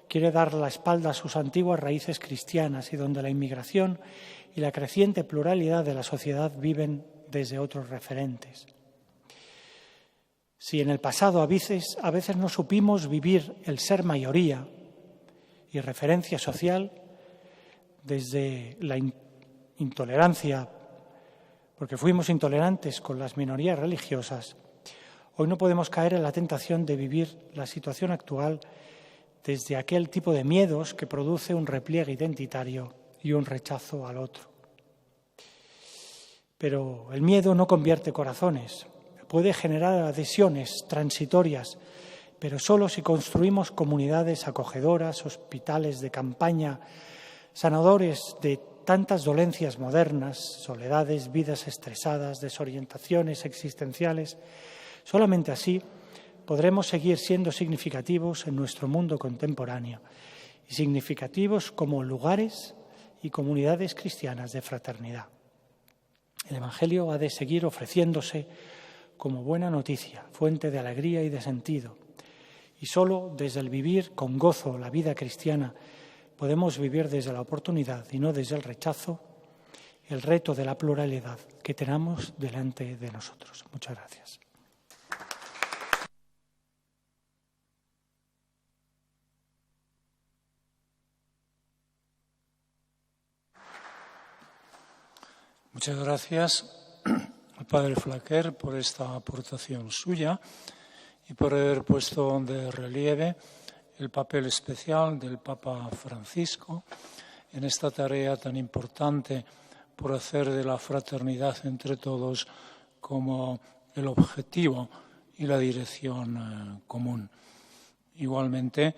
quiere dar la espalda a sus antiguas raíces cristianas y donde la inmigración y la creciente pluralidad de la sociedad viven desde otros referentes. Si en el pasado a veces no supimos vivir el ser mayoría y referencia social desde la intolerancia, porque fuimos intolerantes con las minorías religiosas, hoy no podemos caer en la tentación de vivir la situación actual desde aquel tipo de miedos que produce un repliegue identitario y un rechazo al otro. Pero el miedo no convierte corazones, puede generar adhesiones transitorias, pero solo si construimos comunidades acogedoras, hospitales de campaña, sanadores de tantas dolencias modernas, soledades, vidas estresadas, desorientaciones existenciales. Solamente así podremos seguir siendo significativos en nuestro mundo contemporáneo y significativos como lugares y comunidades cristianas de fraternidad. El Evangelio ha de seguir ofreciéndose como buena noticia, fuente de alegría y de sentido. Y solo desde el vivir con gozo la vida cristiana podemos vivir desde la oportunidad y no desde el rechazo, el reto de la pluralidad que tenemos delante de nosotros. Muchas gracias. Muchas gracias al padre Flaquer por esta aportación suya y por haber puesto de relieve el papel especial del Papa Francisco en esta tarea tan importante por hacer de la fraternidad entre todos como el objetivo y la dirección común. Igualmente,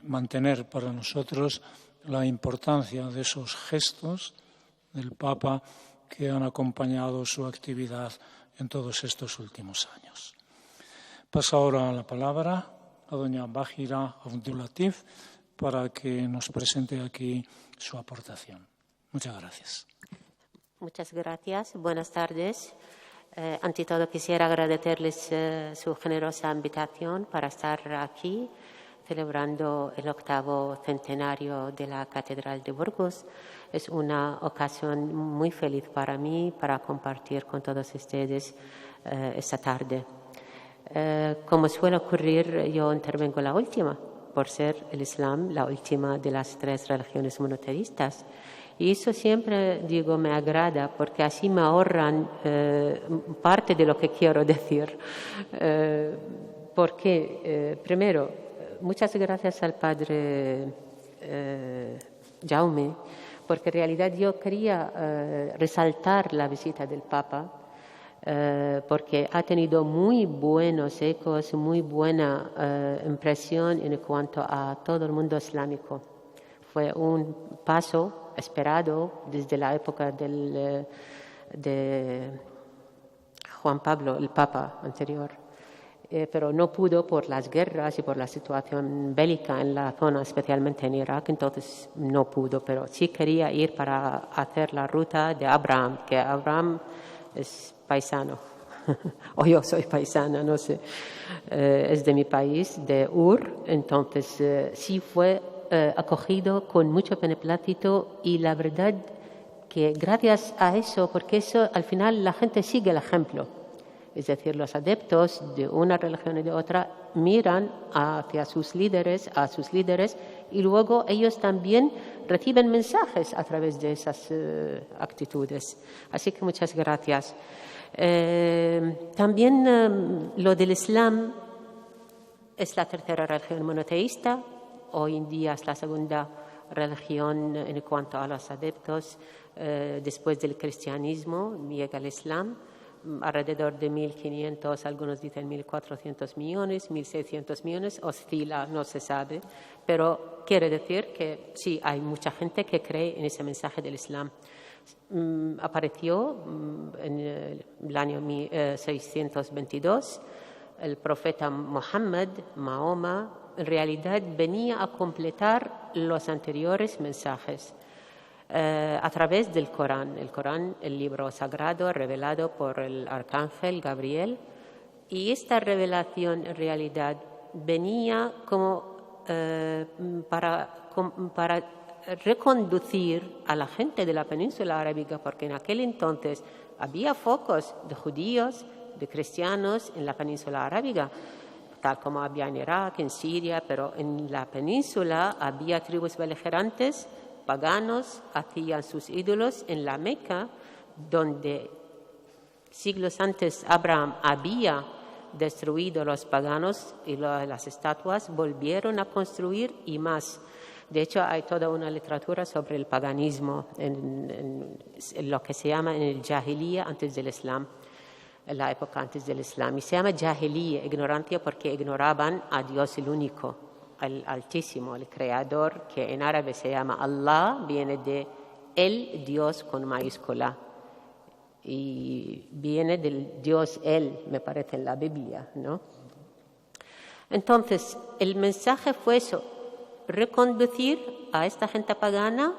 mantener para nosotros la importancia de esos gestos del Papa que han acompañado su actividad en todos estos últimos años. Paso ahora la palabra a doña Bahira Abdulatif para que nos presente aquí su aportación. Muchas gracias. Muchas gracias. Buenas tardes. Ante todo quisiera agradecerles su generosa invitación para estar aquí celebrando el 8º centenario de la Catedral de Burgos. Es una ocasión muy feliz para mí para compartir con todos ustedes esta tarde. Como suele ocurrir, yo intervengo la última, por ser el Islam la última de las 3 religiones monoteístas. Y eso siempre, digo, me agrada, porque así me ahorran parte de lo que quiero decir. Porque, primero, muchas gracias al padre Jaume, porque en realidad yo quería resaltar la visita del Papa, porque ha tenido muy buenos ecos, muy buena impresión en cuanto a todo el mundo islámico. Fue un paso esperado desde la época de Juan Pablo, el Papa anterior, pero no pudo por las guerras y por la situación bélica en la zona, especialmente en Irak, entonces no pudo, pero sí quería ir para hacer la ruta de Abraham, que Abraham es paisano, o yo soy paisana, no sé, es de mi país, de Ur, entonces sí fue acogido con mucho beneplácito y la verdad que gracias a eso, porque eso al final la gente sigue el ejemplo, es decir, los adeptos de una religión y de otra miran hacia sus líderes, y luego ellos también reciben mensajes a través de esas actitudes. Así que muchas gracias. También lo del Islam es la 3ª religión monoteísta. Hoy en día es la 2ª religión en cuanto a los adeptos. Después del cristianismo llega el Islam, alrededor de 1.500, algunos dicen 1.400 millones, 1.600 millones, oscila, no se sabe, pero quiere decir que sí, hay mucha gente que cree en ese mensaje del Islam. Apareció en el año 622 el profeta Muhammad, Mahoma, en realidad venía a completar los anteriores mensajes a través del Corán. El Corán, el libro sagrado revelado por el arcángel Gabriel, y esta revelación en realidad venía como para reconducir a la gente de la península arábiga, porque en aquel entonces había focos de judíos, de cristianos en la península arábiga, tal como había en Irak, en Siria, pero en la península había tribus beligerantes, paganos, hacían sus ídolos en la Meca, donde siglos antes Abraham había destruido los paganos y las estatuas, volvieron a construir y más. De hecho, hay toda una literatura sobre el paganismo, en lo que se llama en el Jahiliya, antes del Islam. en la época antes del Islam. Y se llama jahiliya, ignorancia, porque ignoraban a Dios el único, al Altísimo, el Creador, que en árabe se llama Allah, viene de el Dios con mayúscula. Y viene del Dios Él, me parece, en la Biblia, ¿no? Entonces, el mensaje fue eso, reconducir a esta gente pagana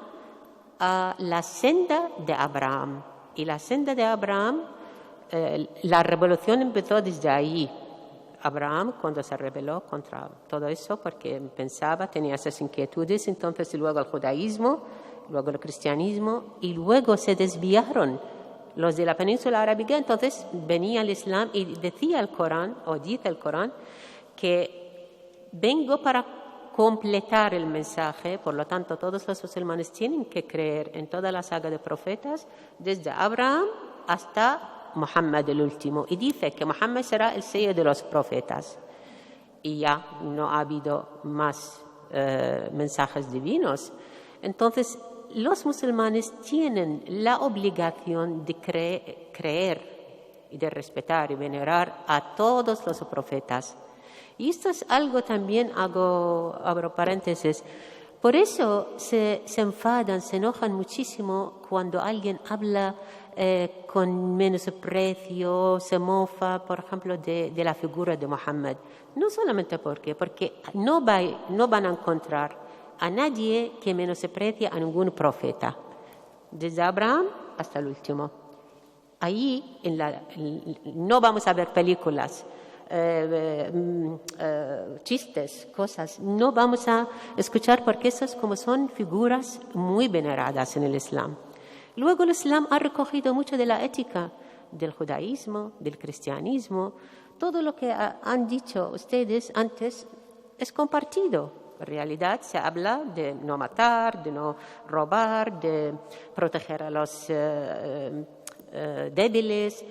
a la senda de Abraham. Y la senda de Abraham, la revolución empezó desde ahí. Abraham, cuando se rebeló contra todo eso, porque pensaba, tenía esas inquietudes, entonces luego el judaísmo, luego el cristianismo, y luego se desviaron los de la península arábiga. Entonces venía el Islam y decía el Corán, o dice el Corán, que vengo para completar el mensaje. Por lo tanto, todos los musulmanes tienen que creer en toda la saga de profetas, desde Abraham hasta Muhammad el último. Y dice que Muhammad será el sello de los profetas. Y ya no ha habido más mensajes divinos. Entonces, los musulmanes tienen la obligación de creer y de respetar y venerar a todos los profetas. Y esto es algo también, abro paréntesis, por eso se enfadan, se enojan muchísimo cuando alguien habla con menosprecio, se mofa, por ejemplo, de la figura de Muhammad. No solamente porque no van a encontrar a nadie que menosprecie a ningún profeta, desde Abraham hasta el último. Ahí no vamos a ver películas, chistes, cosas. No vamos a escuchar porque esas como son figuras muy veneradas en el Islam. Luego el Islam ha recogido mucho de la ética del judaísmo, del cristianismo. Todo lo que han dicho ustedes antes es compartido. En realidad se habla de no matar, de no robar, de proteger a los débiles,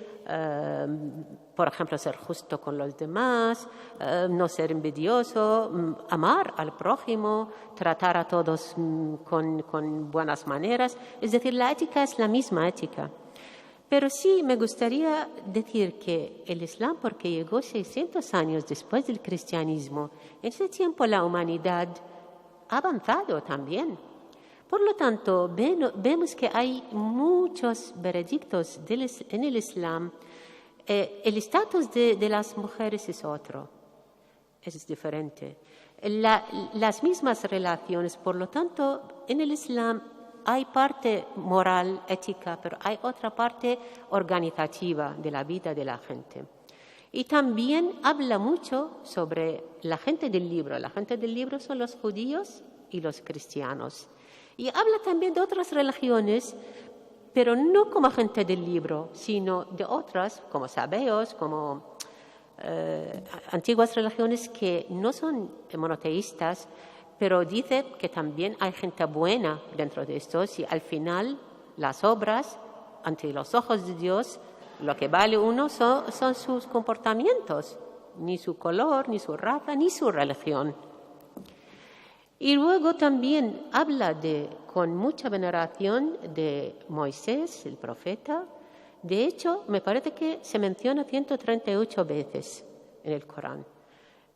por ejemplo, ser justo con los demás, no ser envidioso, amar al prójimo, tratar a todos con buenas maneras. Es decir, la ética es la misma ética. Pero sí me gustaría decir que el Islam, porque llegó 600 años después del cristianismo, en ese tiempo la humanidad ha avanzado también. Por lo tanto, vemos que hay muchos veredictos en el Islam. El estatus de las mujeres es otro, es diferente. Las mismas relaciones, por lo tanto, en el Islam hay parte moral, ética, pero hay otra parte organizativa de la vida de la gente. Y también habla mucho sobre la gente del libro. La gente del libro son los judíos y los cristianos. Y habla también de otras religiones, pero no como gente del libro, sino de otras, como sabeos, como antiguas religiones que no son monoteístas, pero dice que también hay gente buena dentro de esto. Y al final, las obras, ante los ojos de Dios, lo que vale uno son sus comportamientos, ni su color, ni su raza, ni su religión. Y luego también habla con mucha veneración de Moisés, el profeta. De hecho, me parece que se menciona 138 veces en el Corán.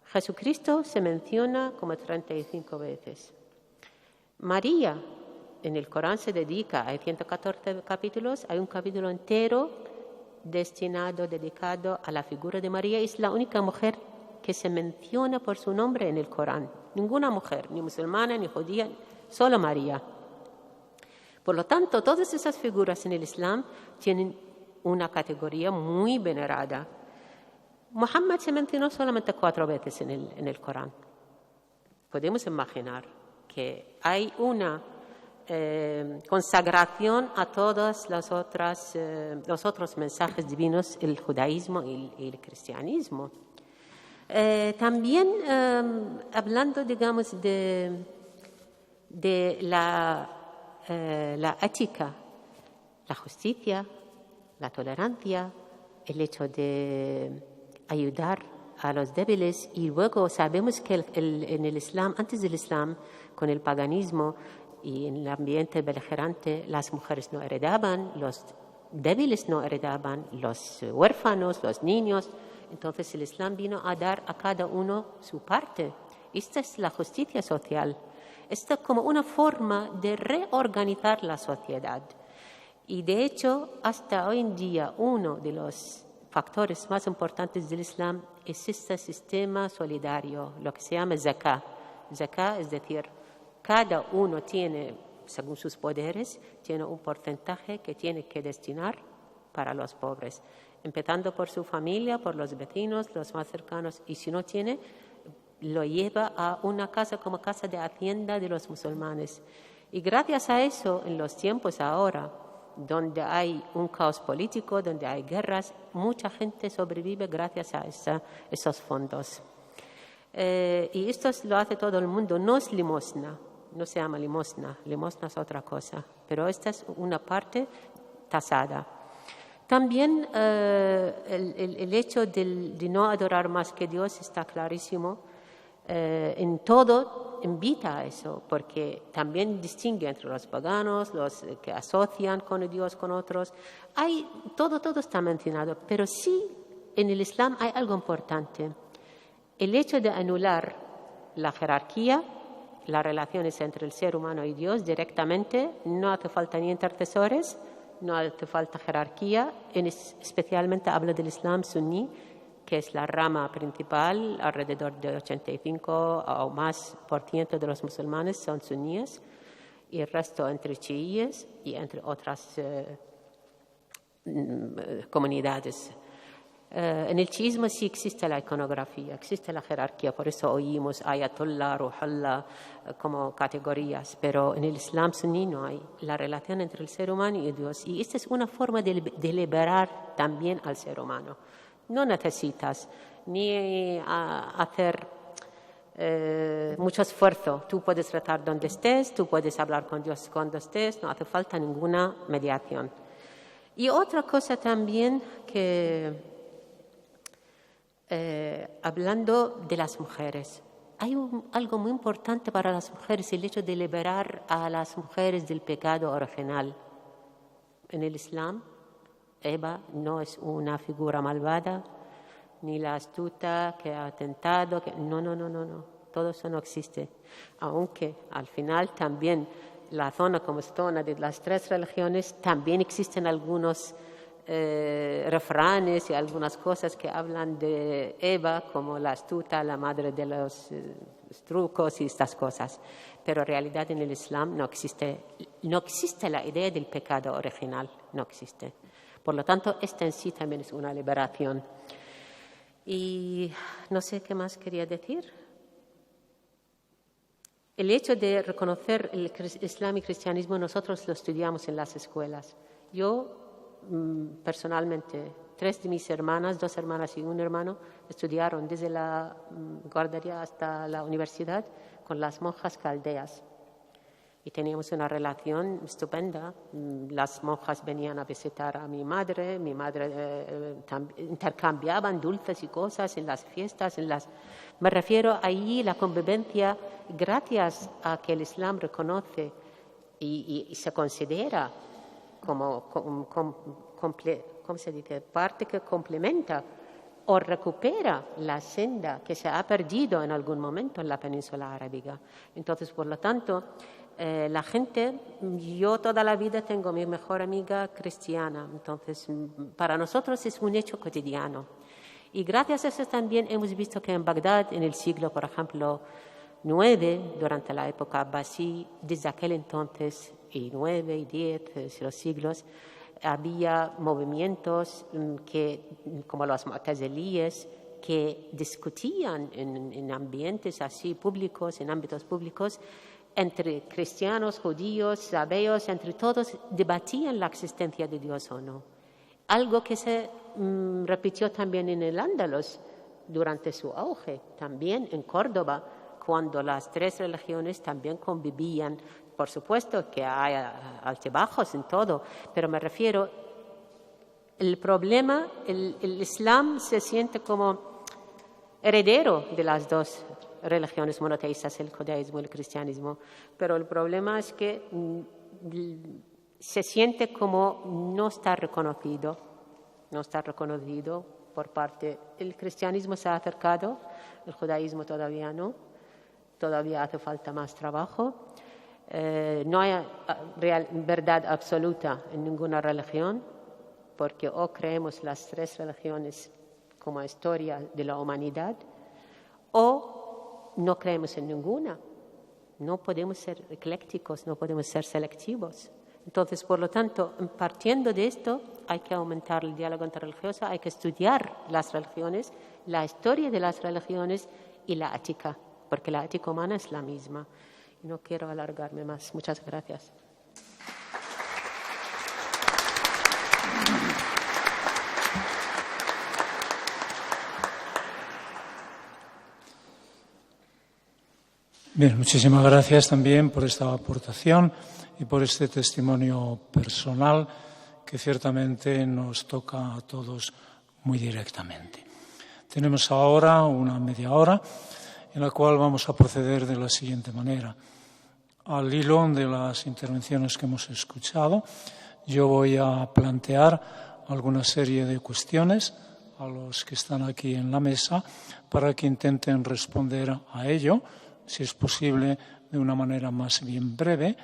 Jesucristo se menciona como 35 veces. María, en el Corán se dedica, hay 114 capítulos, hay un capítulo entero dedicado a la figura de María. Es la única mujer que se menciona por su nombre en el Corán. Ninguna mujer, ni musulmana, ni judía, solo María. Por lo tanto, todas esas figuras en el Islam tienen una categoría muy venerada. Muhammad se mencionó solamente 4 veces en el Corán. Podemos imaginar que hay una consagración a todos los otros mensajes divinos, el judaísmo y el cristianismo. También hablando, digamos, de la ética, la justicia, la tolerancia, el hecho de ayudar a los débiles. Y luego sabemos que en el Islam, antes del Islam, con el paganismo y en el ambiente beligerante, las mujeres no heredaban, los débiles no heredaban, los huérfanos, los niños. Entonces el Islam vino a dar a cada uno su parte. Esta es la justicia social. Esta es como una forma de reorganizar la sociedad. Y de hecho, hasta hoy en día, uno de los factores más importantes del Islam es este sistema solidario, lo que se llama zakah. Zakah es decir, cada uno tiene, según sus poderes, tiene un porcentaje que tiene que destinar para los pobres, empezando por su familia, por los vecinos, los más cercanos, y si no tiene, lo lleva a una casa como casa de hacienda de los musulmanes. Y gracias a eso, en los tiempos ahora, donde hay un caos político, donde hay guerras, mucha gente sobrevive gracias a esos fondos. Y esto lo hace todo el mundo, no es limosna, no se llama limosna es otra cosa, pero esta es una parte tasada. También el hecho de no adorar más que Dios está clarísimo. En todo invita a eso, porque también distingue entre los paganos, los que asocian con Dios, con otros. Todo está mencionado, pero sí en el Islam hay algo importante. El hecho de anular la jerarquía, las relaciones entre el ser humano y Dios directamente, no hace falta ni intercesores, no hace falta jerarquía, especialmente habla del Islam suní, que es la rama principal, alrededor de 85 o más % de los musulmanes son suníes, y el resto entre chiíes y entre otras comunidades. En el chiismo sí existe la iconografía, existe la jerarquía, por eso oímos ayatollah, ruhollah como categorías, pero en el Islam suní no hay la relación entre el ser humano y Dios. Y esta es una forma de liberar también al ser humano. No necesitas ni hacer mucho esfuerzo. Tú puedes rezar donde estés, tú puedes hablar con Dios cuando estés, no hace falta ninguna mediación. Y otra cosa también que, hablando de las mujeres, hay algo muy importante para las mujeres, el hecho de liberar a las mujeres del pecado original. En el Islam, Eva no es una figura malvada, ni la astuta que ha tentado. No. Todo eso no existe. Aunque al final también la zona como zona de las tres religiones, también existen algunos refranes y algunas cosas que hablan de Eva como la astuta, la madre de los trucos y estas cosas. Pero en realidad en el Islam no existe la idea del pecado original, no existe. Por lo tanto, esta en sí también es una liberación. Y no sé qué más quería decir. El hecho de reconocer el Islam y el cristianismo, nosotros lo estudiamos en las escuelas. Yo, personalmente, 3 de mis hermanas, 2 hermanas y un hermano, estudiaron desde la guardería hasta la universidad con las monjas caldeas. Y teníamos una relación estupenda. Las monjas venían a visitar a mi madre intercambiaban dulces y cosas en las fiestas. Me refiero allí la convivencia, gracias a que el Islam reconoce y se considera como ¿cómo se dice? Parte que complementa o recupera la senda que se ha perdido en algún momento en la península arábiga. Entonces, por lo tanto, la gente, yo toda la vida tengo mi mejor amiga cristiana, entonces para nosotros es un hecho cotidiano. Y gracias a eso también hemos visto que en Bagdad, en el siglo, por ejemplo, 9, durante la época abbasí, desde aquel entonces, y 9 y 10, los siglos, había movimientos como los mu'tazilíes, que discutían en ambientes así públicos, en ámbitos públicos, entre cristianos, judíos, sabeos, entre todos, debatían la existencia de Dios o no. Algo que se repitió también en el Andalus durante su auge, también en Córdoba, cuando las 3 religiones también convivían. Por supuesto que hay altibajos en todo, pero me refiero, el problema, el Islam se siente como heredero de las 2 religiones monoteístas, el judaísmo y el cristianismo, pero el problema es que se siente como no está reconocido por parte. El cristianismo se ha acercado, el judaísmo todavía no, todavía hace falta más trabajo. No hay verdad absoluta en ninguna religión, porque o creemos las tres religiones como historia de la humanidad, o no creemos en ninguna. No podemos ser eclécticos, no podemos ser selectivos. Entonces, por lo tanto, partiendo de esto, hay que aumentar el diálogo interreligioso, hay que estudiar las religiones, la historia de las religiones y la ética, porque la ética humana es la misma. No quiero alargarme más. Muchas gracias. Bien, muchísimas gracias también por esta aportación y por este testimonio personal que ciertamente nos toca a todos muy directamente. Tenemos ahora una media hora en la cual vamos a proceder de la siguiente manera. Al hilo de las intervenciones que hemos escuchado, yo voy a plantear alguna serie de cuestiones a los que están aquí en la mesa para que intenten responder a ello, si es posible, de una manera más bien breve,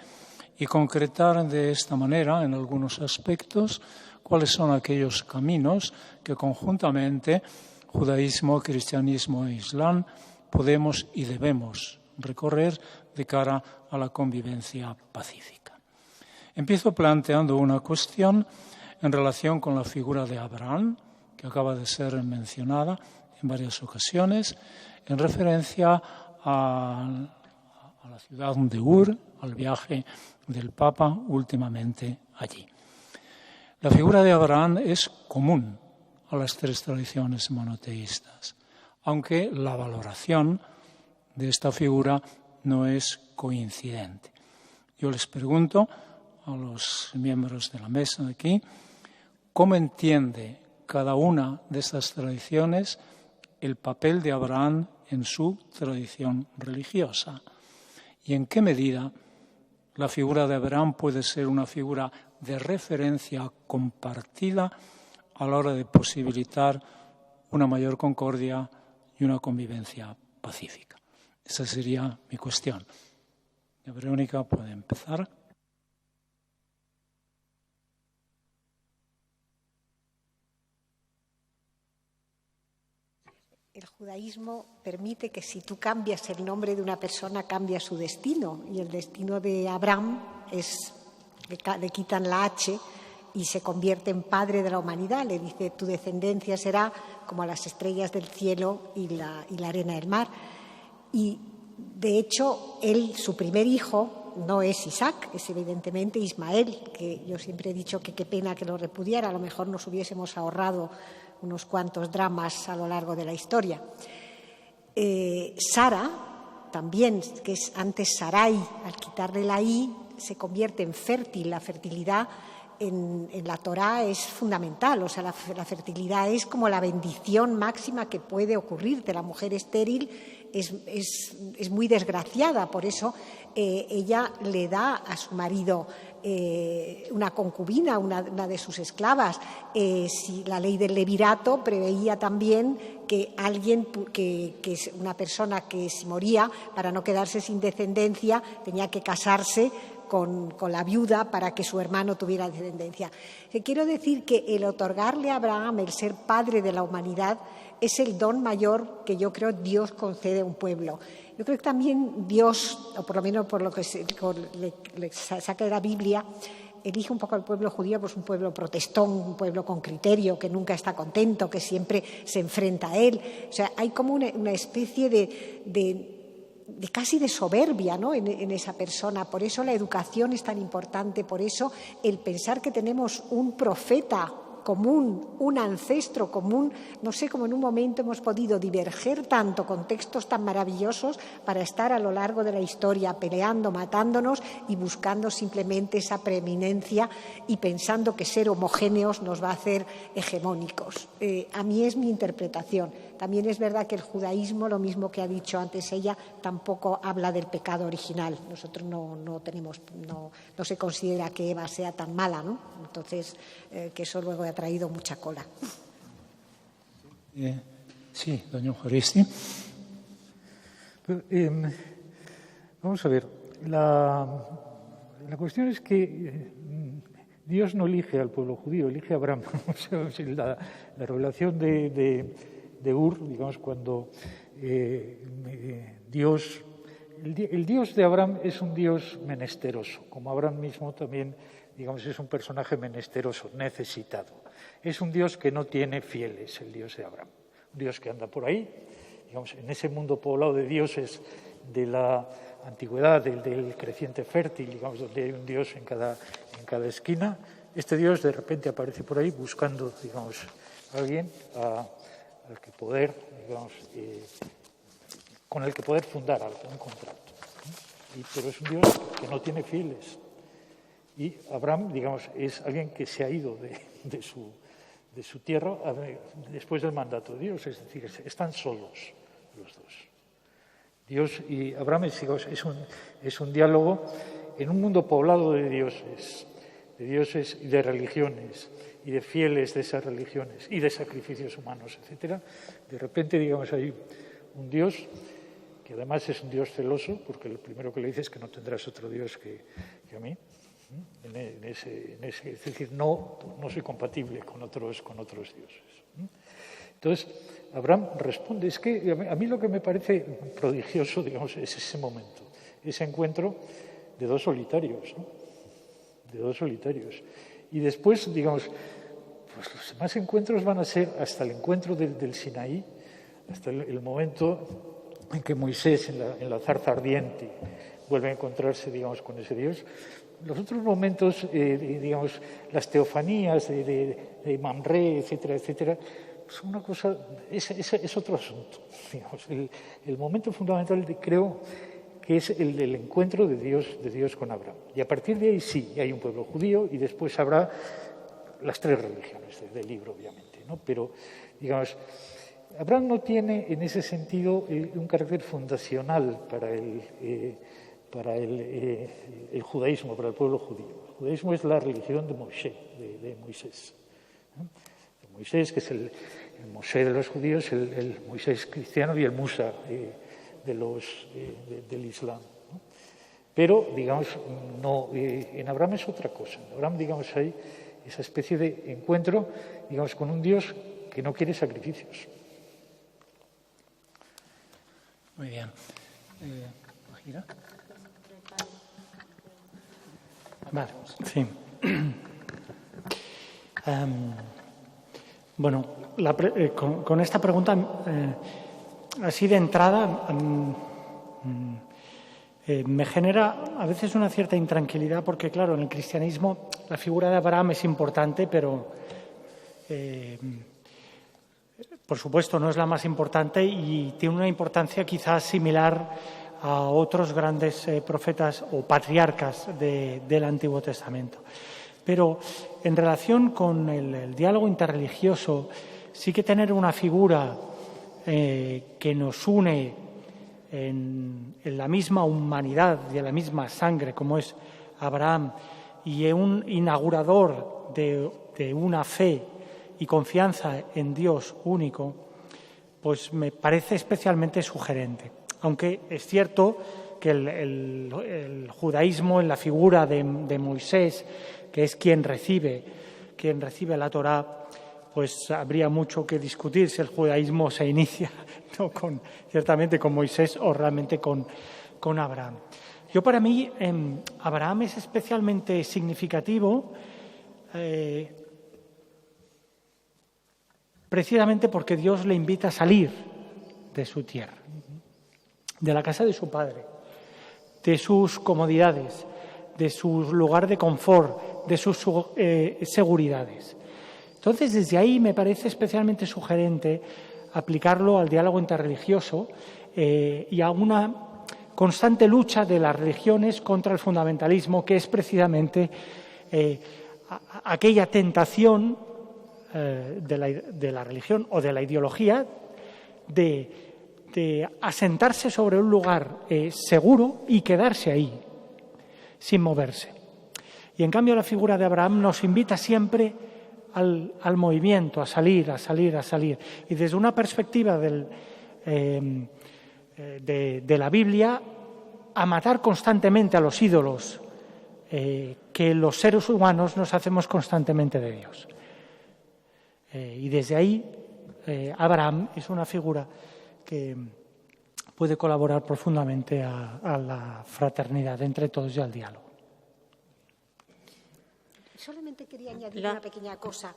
y concretar de esta manera, en algunos aspectos, cuáles son aquellos caminos que conjuntamente, judaísmo, cristianismo e islam, podemos y debemos recorrer de cara a la convivencia pacífica. Empiezo planteando una cuestión en relación con la figura de Abraham, que acaba de ser mencionada en varias ocasiones, en referencia a la ciudad de Ur, al viaje del Papa últimamente allí. La figura de Abraham es común a las tres tradiciones monoteístas, aunque la valoración de esta figura no es coincidente. Yo les pregunto a los miembros de la mesa aquí, ¿cómo entiende cada una de estas tradiciones el papel de Abraham en su tradición religiosa? ¿Y en qué medida la figura de Abraham puede ser una figura de referencia compartida a la hora de posibilitar una mayor concordia y una convivencia pacífica? Esa sería mi cuestión. Verónica puede empezar. El judaísmo permite que si tú cambias el nombre de una persona, cambia su destino. Y el destino de Abraham es, le quitan la H y se convierte en padre de la humanidad. Le dice, tu descendencia será como las estrellas del cielo y la arena del mar. Y, de hecho, su primer hijo no es Isaac, es evidentemente Ismael, que yo siempre he dicho que qué pena que lo repudiara. A lo mejor nos hubiésemos ahorrado unos cuantos dramas a lo largo de la historia. Sara, también, que es antes Sarai, al quitarle la I, se convierte en fértil. La fertilidad en la Torá es fundamental, o sea, la fertilidad es como la bendición máxima que puede ocurrirte. La mujer estéril es muy desgraciada, por eso ella le da a su marido una concubina, una de sus esclavas. Si la ley del levirato preveía también que alguien, que una persona que se moría, para no quedarse sin descendencia, tenía que casarse con la viuda para que su hermano tuviera descendencia. Quiero decir que el otorgarle a Abraham el ser padre de la humanidad es el don mayor que yo creo Dios concede a un pueblo. Yo creo que también Dios, o por lo menos por lo que le saca de la Biblia, elige un poco al pueblo judío, pues un pueblo protestón, un pueblo con criterio, que nunca está contento, que siempre se enfrenta a él. O sea, hay como una especie de casi de soberbia, ¿no?, en esa persona. Por eso la educación es tan importante, por eso el pensar que tenemos un profeta común, un ancestro común. No sé cómo en un momento hemos podido diverger tanto con textos tan maravillosos para estar a lo largo de la historia peleando, matándonos y buscando simplemente esa preeminencia y pensando que ser homogéneos nos va a hacer hegemónicos. A mí es mi interpretación. También es verdad que el judaísmo, lo mismo que ha dicho antes ella, tampoco habla del pecado original. Nosotros no se considera que Eva sea tan mala, ¿no? Entonces, que eso luego ha traído mucha cola. Sí, doña Juaristi. Vamos a ver, la cuestión es que Dios no elige al pueblo judío, elige a Abraham. O sea, la revelación de Ur, digamos, cuando Dios, el Dios de Abraham es un Dios menesteroso, como Abraham mismo también, digamos, es un personaje menesteroso, necesitado. Es un Dios que no tiene fieles, el Dios de Abraham. Un Dios que anda por ahí, digamos, en ese mundo poblado de dioses de la antigüedad, del creciente fértil, digamos, donde hay un Dios en cada esquina. Este Dios de repente aparece por ahí buscando, digamos, a alguien al que poder, digamos, con el que poder fundar algo, un contrato. Pero es un Dios que no tiene fieles. Y Abraham, digamos, es alguien que se ha ido de su tierra después del mandato de Dios, es decir, están solos los dos. Dios y Abraham es un diálogo en un mundo poblado de dioses y de religiones y de fieles de esas religiones y de sacrificios humanos, etcétera. De repente, digamos, hay un Dios que además es un Dios celoso, porque lo primero que le dice es que no tendrás otro Dios que a mí. Es decir, no soy compatible con otros dioses. Entonces, Abraham responde, es que a mí lo que me parece prodigioso, digamos, es ese momento, ese encuentro de dos solitarios, ¿no? De dos solitarios. Y después, digamos, pues los demás encuentros van a ser hasta el encuentro del Sinaí, hasta el momento en que Moisés en la zarza ardiente vuelve a encontrarse, digamos, con ese Dios. Los otros momentos, digamos, las teofanías de Mamre, etcétera, etcétera, son una cosa, es otro asunto. Digamos. El momento fundamental, creo, que es el del encuentro de Dios con Abraham. Y a partir de ahí sí, hay un pueblo judío y después habrá las tres religiones del libro, obviamente, ¿no? Pero, digamos, Abraham no tiene en ese sentido un carácter fundacional para el judaísmo, para el pueblo judío. El judaísmo es la religión de Moisés, de Moisés. ¿No? De Moisés, que es el Moshe de los judíos, el Moisés cristiano y el Musa del Islam. ¿No? Pero, digamos, no, en Abraham es otra cosa. En Abraham, digamos, hay esa especie de encuentro, digamos, con un Dios que no quiere sacrificios. Muy bien. ¿Gira? Vale, sí. Bueno, con esta pregunta, así de entrada, me genera a veces una cierta intranquilidad porque, claro, en el cristianismo la figura de Abraham es importante, pero por supuesto no es la más importante y tiene una importancia quizás similar a otros grandes profetas o patriarcas del Antiguo Testamento. Pero en relación con el diálogo interreligioso, sí que tener una figura que nos une en la misma humanidad y en la misma sangre, como es Abraham, y un inaugurador de una fe y confianza en Dios único, pues me parece especialmente sugerente. Aunque es cierto que el judaísmo, en la figura de Moisés, que es quien recibe la Torá, pues habría mucho que discutir si el judaísmo se inicia no ciertamente con Moisés o realmente con Abraham. Para mí, Abraham es especialmente significativo precisamente porque Dios le invita a salir de su tierra, de la casa de su padre, de sus comodidades, de su lugar de confort, de sus seguridades. Entonces, desde ahí me parece especialmente sugerente aplicarlo al diálogo interreligioso y a una constante lucha de las religiones contra el fundamentalismo, que es precisamente aquella tentación de la religión o de la ideología de asentarse sobre un lugar seguro y quedarse ahí, sin moverse. Y en cambio la figura de Abraham nos invita siempre al movimiento, a salir. Y desde una perspectiva de la Biblia, a matar constantemente a los ídolos que los seres humanos nos hacemos constantemente de Dios. Y desde ahí Abraham es una figura que puede colaborar profundamente a la fraternidad entre todos y al diálogo. Solamente quería añadir una pequeña cosa.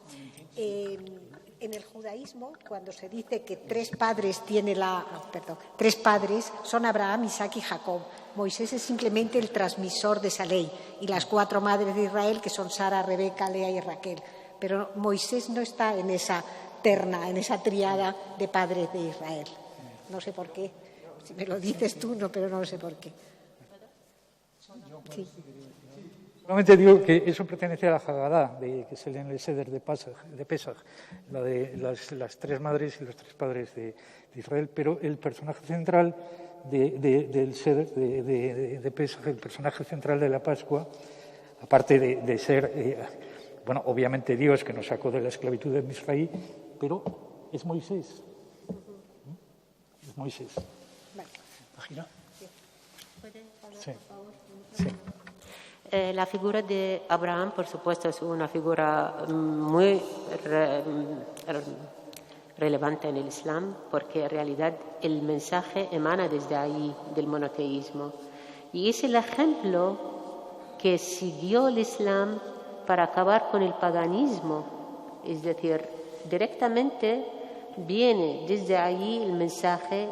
En el judaísmo, cuando se dice que tres padres son Abraham, Isaac y Jacob. Moisés es simplemente el transmisor de esa ley y las 4 madres de Israel, que son Sara, Rebeca, Lea y Raquel. Pero Moisés no está en esa terna, en esa triada de padres de Israel. No sé por qué. Si me lo dices tú, no, pero no sé por qué. Sí. Solamente digo que eso pertenece a la Haggadah, que se lee en el Seder de Pesach, la de las 3 madres y los 3 padres de Israel, pero el personaje central del Seder de Pesach, el personaje central de la Pascua, aparte de ser, obviamente Dios que nos sacó de la esclavitud de Misraí, pero es Moisés. Es Moisés. ¿Imagina? Sí. Sí. La figura de Abraham, por supuesto, es una figura muy relevante en el Islam, porque en realidad el mensaje emana desde ahí, del monoteísmo. Y es el ejemplo que siguió el Islam para acabar con el paganismo. Es decir, directamente viene desde ahí el mensaje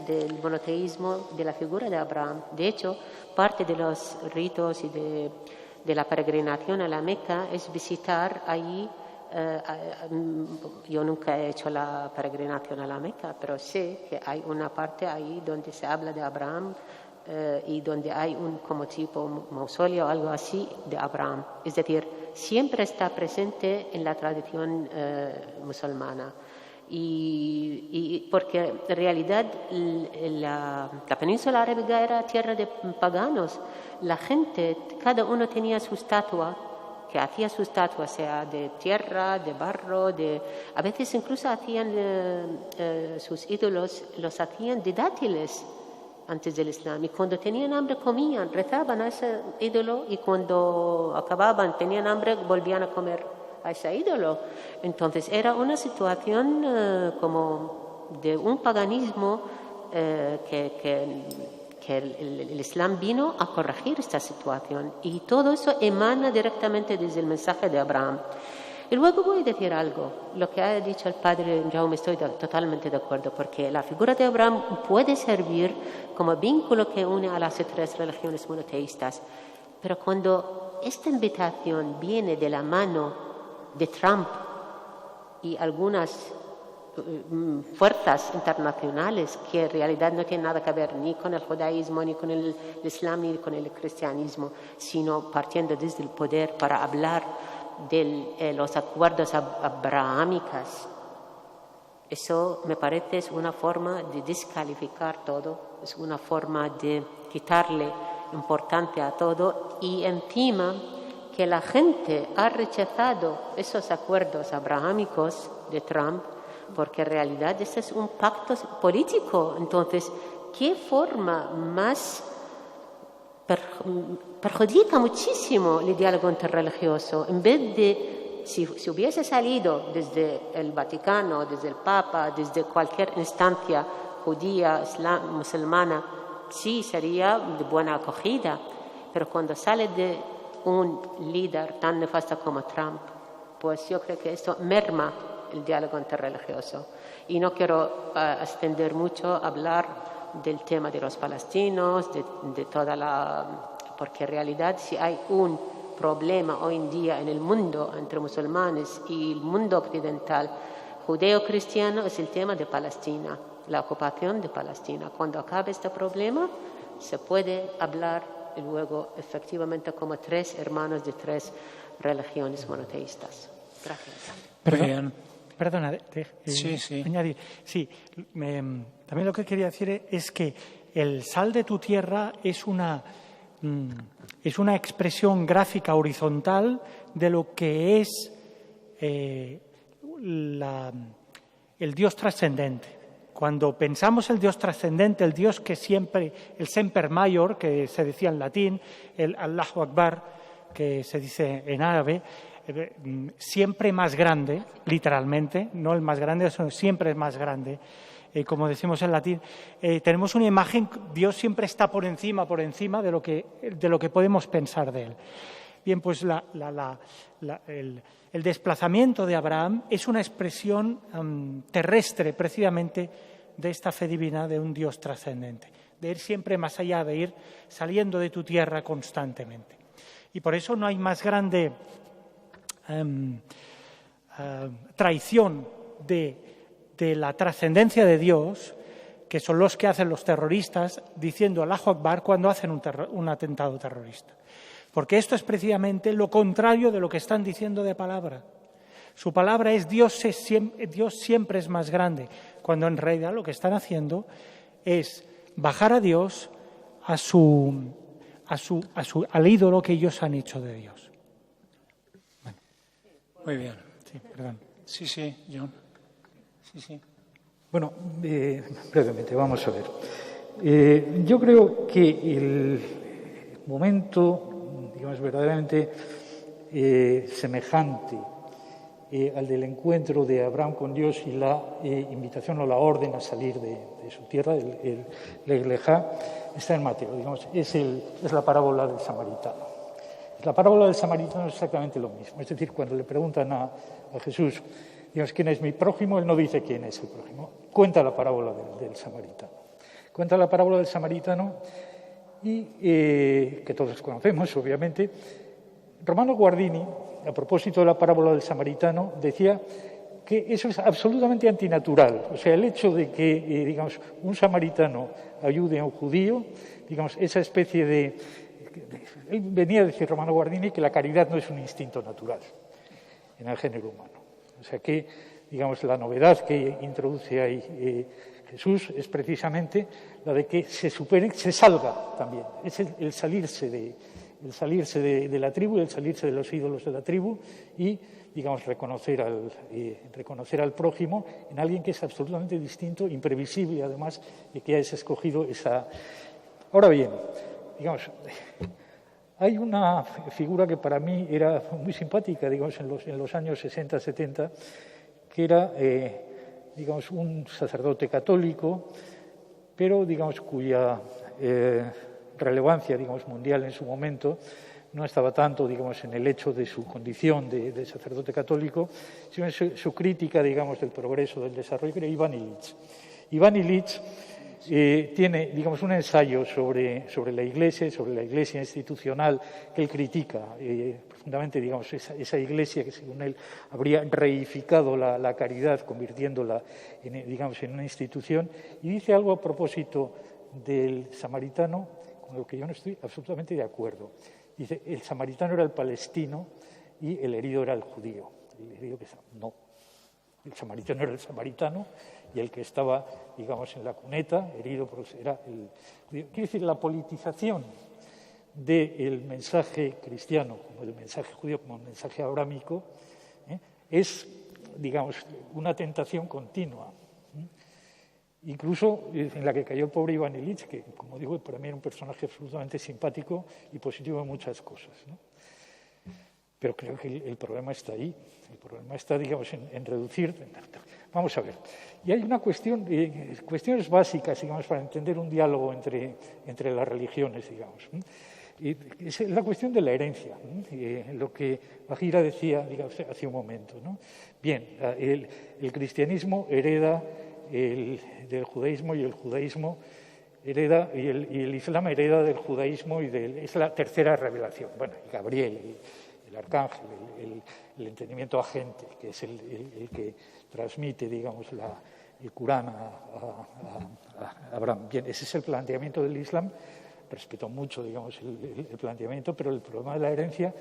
del monoteísmo, de la figura de Abraham. De hecho, parte de los ritos y de la peregrinación a la Meca es visitar ahí. Yo nunca he hecho la peregrinación a la Meca, pero sé que hay una parte ahí donde se habla de Abraham y donde hay un como tipo mausoleo o algo así de Abraham. Es decir, siempre está presente en la tradición musulmana. Y porque en realidad la península arábiga era tierra de paganos. La gente, cada uno tenía su estatua, que hacía su estatua, sea de tierra, de barro, a veces incluso hacían sus ídolos, los hacían de dátiles antes del Islam. Y cuando tenían hambre comían, rezaban a ese ídolo y cuando acababan, tenían hambre, volvían a comer a ese ídolo. Entonces era una situación como de un paganismo que el Islam vino a corregir esta situación, y todo eso emana directamente desde el mensaje de Abraham. Y luego voy a decir algo, lo que ha dicho el padre Jaume, estoy totalmente de acuerdo, porque la figura de Abraham puede servir como vínculo que une a las 3 religiones monoteístas, pero cuando esta invitación viene de la mano de Trump y algunas fuerzas internacionales que en realidad no tienen nada que ver ni con el judaísmo, ni con el islam, ni con el cristianismo, sino partiendo desde el poder para hablar de los acuerdos abrahámicos. Eso me parece es una forma de descalificar todo, es una forma de quitarle importancia a todo, y encima que la gente ha rechazado esos acuerdos abrahámicos de Trump, porque en realidad ese es un pacto político. Entonces, ¿qué forma más perjudica muchísimo el diálogo interreligioso? En vez de, si hubiese salido desde el Vaticano, desde el Papa, desde cualquier instancia judía, musulmana, sí sería de buena acogida, pero cuando sale de un líder tan nefasto como Trump, pues yo creo que esto merma el diálogo interreligioso. Y no quiero extender mucho a hablar del tema de los palestinos, de toda porque en realidad si hay un problema hoy en día en el mundo entre musulmanes y el mundo occidental judeo-cristiano, es el tema de Palestina, la ocupación de Palestina. Cuando acabe este problema, se puede hablar y luego efectivamente como 3 hermanos de 3 religiones monoteístas. Gracias. Muy bien. perdona, sí. añadir. Sí, también lo que quería decir es que el sal de tu tierra es una expresión gráfica horizontal de lo que es el Dios trascendente. Cuando pensamos el Dios trascendente, el Dios que siempre, el Semper Mayor, que se decía en latín, el Allahu Akbar, que se dice en árabe, siempre más grande, literalmente, no el más grande, sino siempre es más grande. Como decimos en latín, tenemos una imagen, Dios siempre está por encima de lo que podemos pensar de Él. Bien, pues el desplazamiento de Abraham es una expresión terrestre, precisamente, de esta fe divina de un Dios trascendente, de ir siempre más allá, de ir saliendo de tu tierra constantemente. Y por eso no hay más grande traición de la trascendencia de Dios, que son los que hacen los terroristas diciendo Allahu Akbar cuando hacen un atentado terrorista. Porque esto es precisamente lo contrario de lo que están diciendo de palabra. Su palabra es Dios siempre es más grande, cuando en realidad lo que están haciendo es bajar a Dios al ídolo que ellos han hecho de Dios. Bueno. Muy bien. Sí, perdón. Sí, John. Sí. Bueno, brevemente, vamos a ver. Yo creo que el momento, digamos, verdaderamente semejante al del encuentro de Abraham con Dios y la invitación o la orden a salir de su tierra, el Lech Lechá, está en Mateo, digamos, es la parábola del samaritano. La parábola del samaritano es exactamente lo mismo, es decir, cuando le preguntan a Jesús, digamos, ¿quién es mi prójimo? Él no dice quién es el prójimo, cuenta la parábola del samaritano. Cuenta la parábola del samaritano y que todos conocemos, obviamente. Romano Guardini, a propósito de la parábola del samaritano, decía que eso es absolutamente antinatural. O sea, el hecho de que, digamos, un samaritano ayude a un judío, digamos, esa especie de... Él venía a decir, Romano Guardini, que la caridad no es un instinto natural en el género humano. O sea que, digamos, la novedad que introduce ahí Jesús es precisamente la de que se supere, se salga también. Es el salirse de la tribu, el salirse de los ídolos de la tribu y, digamos, reconocer al prójimo en alguien que es absolutamente distinto, imprevisible, además, y que es escogido esa... Ahora bien, digamos, hay una figura que para mí era muy simpática, digamos, en los años 60, 70, que era, digamos, un sacerdote católico, pero, digamos, cuya relevancia, digamos, mundial en su momento no estaba tanto, digamos, en el hecho de su condición de sacerdote católico, sino en su crítica, digamos, del progreso, del desarrollo, que era Iván Illich. Iván Illich tiene, digamos, un ensayo sobre la Iglesia institucional que él critica profundamente, digamos, esa Iglesia que, según él, habría reificado la caridad, convirtiéndola, digamos, en una institución, y dice algo a propósito del samaritano, con lo que yo no estoy absolutamente de acuerdo. Dice, el samaritano era el palestino y el herido era el judío. El herido no. El samaritano era el samaritano y el que estaba, digamos, en la cuneta, herido, era el judío. Quiere decir, la politización del mensaje cristiano, como el mensaje judío, como el mensaje abrámico, es, digamos, una tentación continua. Incluso en la que cayó el pobre Iván Illich, que, como digo, para mí era un personaje absolutamente simpático y positivo en muchas cosas, ¿no? Pero creo que el problema está ahí. El problema está, digamos, en reducir... Vamos a ver. Y hay una cuestiones básicas, digamos, para entender un diálogo entre las religiones, digamos. Y es la cuestión de la herencia, lo que Bajira decía, digamos, hace un momento, ¿no? Bien, el cristianismo hereda del judaísmo y el judaísmo hereda, y el islam hereda del judaísmo es la tercera revelación. Bueno, Gabriel, el arcángel, el entendimiento agente, que es el que transmite, digamos, el Corán a Abraham. Bien, ese es el planteamiento del Islam. Respeto mucho, digamos, el planteamiento, pero el problema de la herencia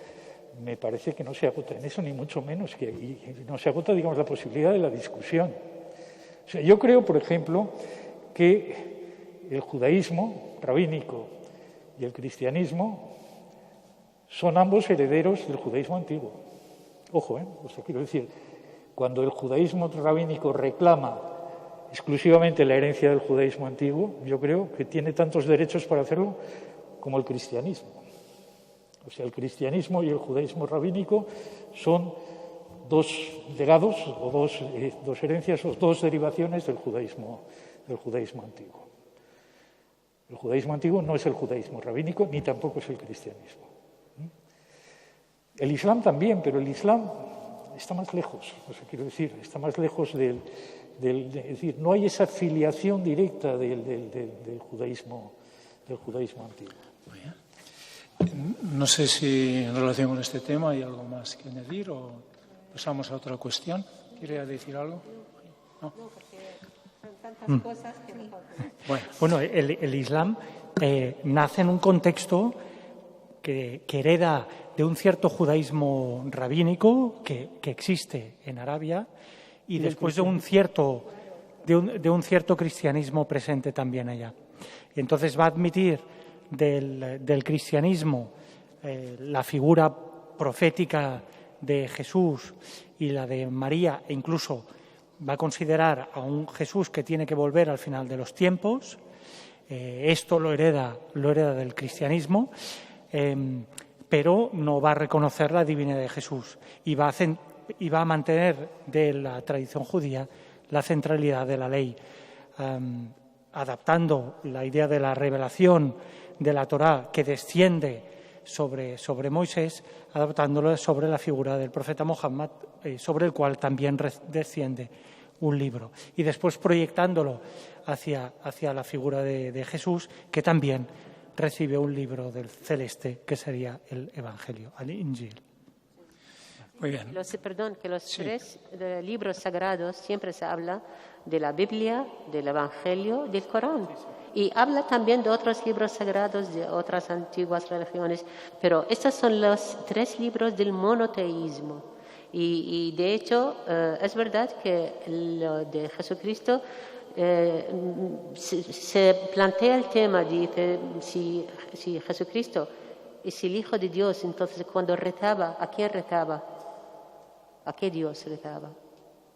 me parece que no se agota en eso, ni mucho menos, y no se agota, digamos, la posibilidad de la discusión. O sea, yo creo, por ejemplo, que el judaísmo rabínico y el cristianismo son ambos herederos del judaísmo antiguo. Ojo, o sea, quiero decir, cuando el judaísmo rabínico reclama exclusivamente la herencia del judaísmo antiguo, yo creo que tiene tantos derechos para hacerlo como el cristianismo. O sea, el cristianismo y el judaísmo rabínico son dos legados o dos herencias o dos derivaciones del judaísmo antiguo. El judaísmo antiguo no es el judaísmo rabínico ni tampoco es el cristianismo. El Islam también, pero el Islam está más lejos, o sea, quiero decir, está más lejos es decir, no hay esa filiación directa del judaísmo antiguo. No sé si en relación con este tema hay algo más que añadir o pasamos a otra cuestión. ¿Quiere decir algo? No, porque son tantas cosas que... Bueno, el Islam nace en un contexto que hereda de un cierto judaísmo rabínico que existe en Arabia y después de un cierto cristianismo presente también allá. Y entonces va a admitir del cristianismo la figura profética de Jesús y la de María, e incluso va a considerar a un Jesús que tiene que volver al final de los tiempos. Esto lo hereda del cristianismo, pero no va a reconocer la divinidad de Jesús y va a mantener de la tradición judía la centralidad de la ley, adaptando la idea de la revelación de la Torá que desciende sobre Moisés, adaptándolo sobre la figura del profeta Muhammad, sobre el cual también desciende un libro. Y después proyectándolo hacia la figura de Jesús, que también recibe un libro del celeste, que sería el Evangelio, el Injil. Muy bien. Que los tres libros sagrados siempre se habla de la Biblia, del Evangelio, del Corán. Y habla también de otros libros sagrados de otras antiguas religiones, pero estos son los tres libros del monoteísmo. Y de hecho, es verdad que lo de Jesucristo se plantea el tema, dice, si Jesucristo es el Hijo de Dios, entonces cuando retaba, ¿a quién retaba? ¿A qué Dios retaba?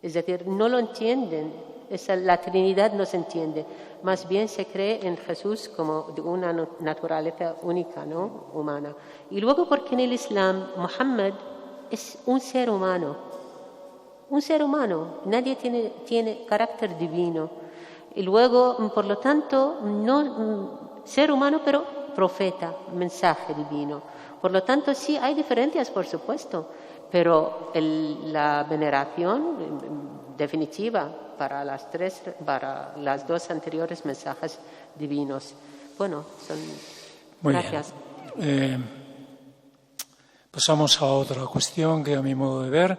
Es decir, no lo entienden, la Trinidad no se entiende, más bien se cree en Jesús como de una naturaleza única, ¿no? Humana. Y luego porque en el Islam, Muhammad es un ser humano, nadie tiene carácter divino. Y luego, por lo tanto, no ser humano, pero profeta, mensaje divino. Por lo tanto, sí, hay diferencias, por supuesto, pero la veneración definitiva para las dos anteriores mensajes divinos. Bueno, son... Muy gracias. Bien. Pasamos a otra cuestión que, a mi modo de ver,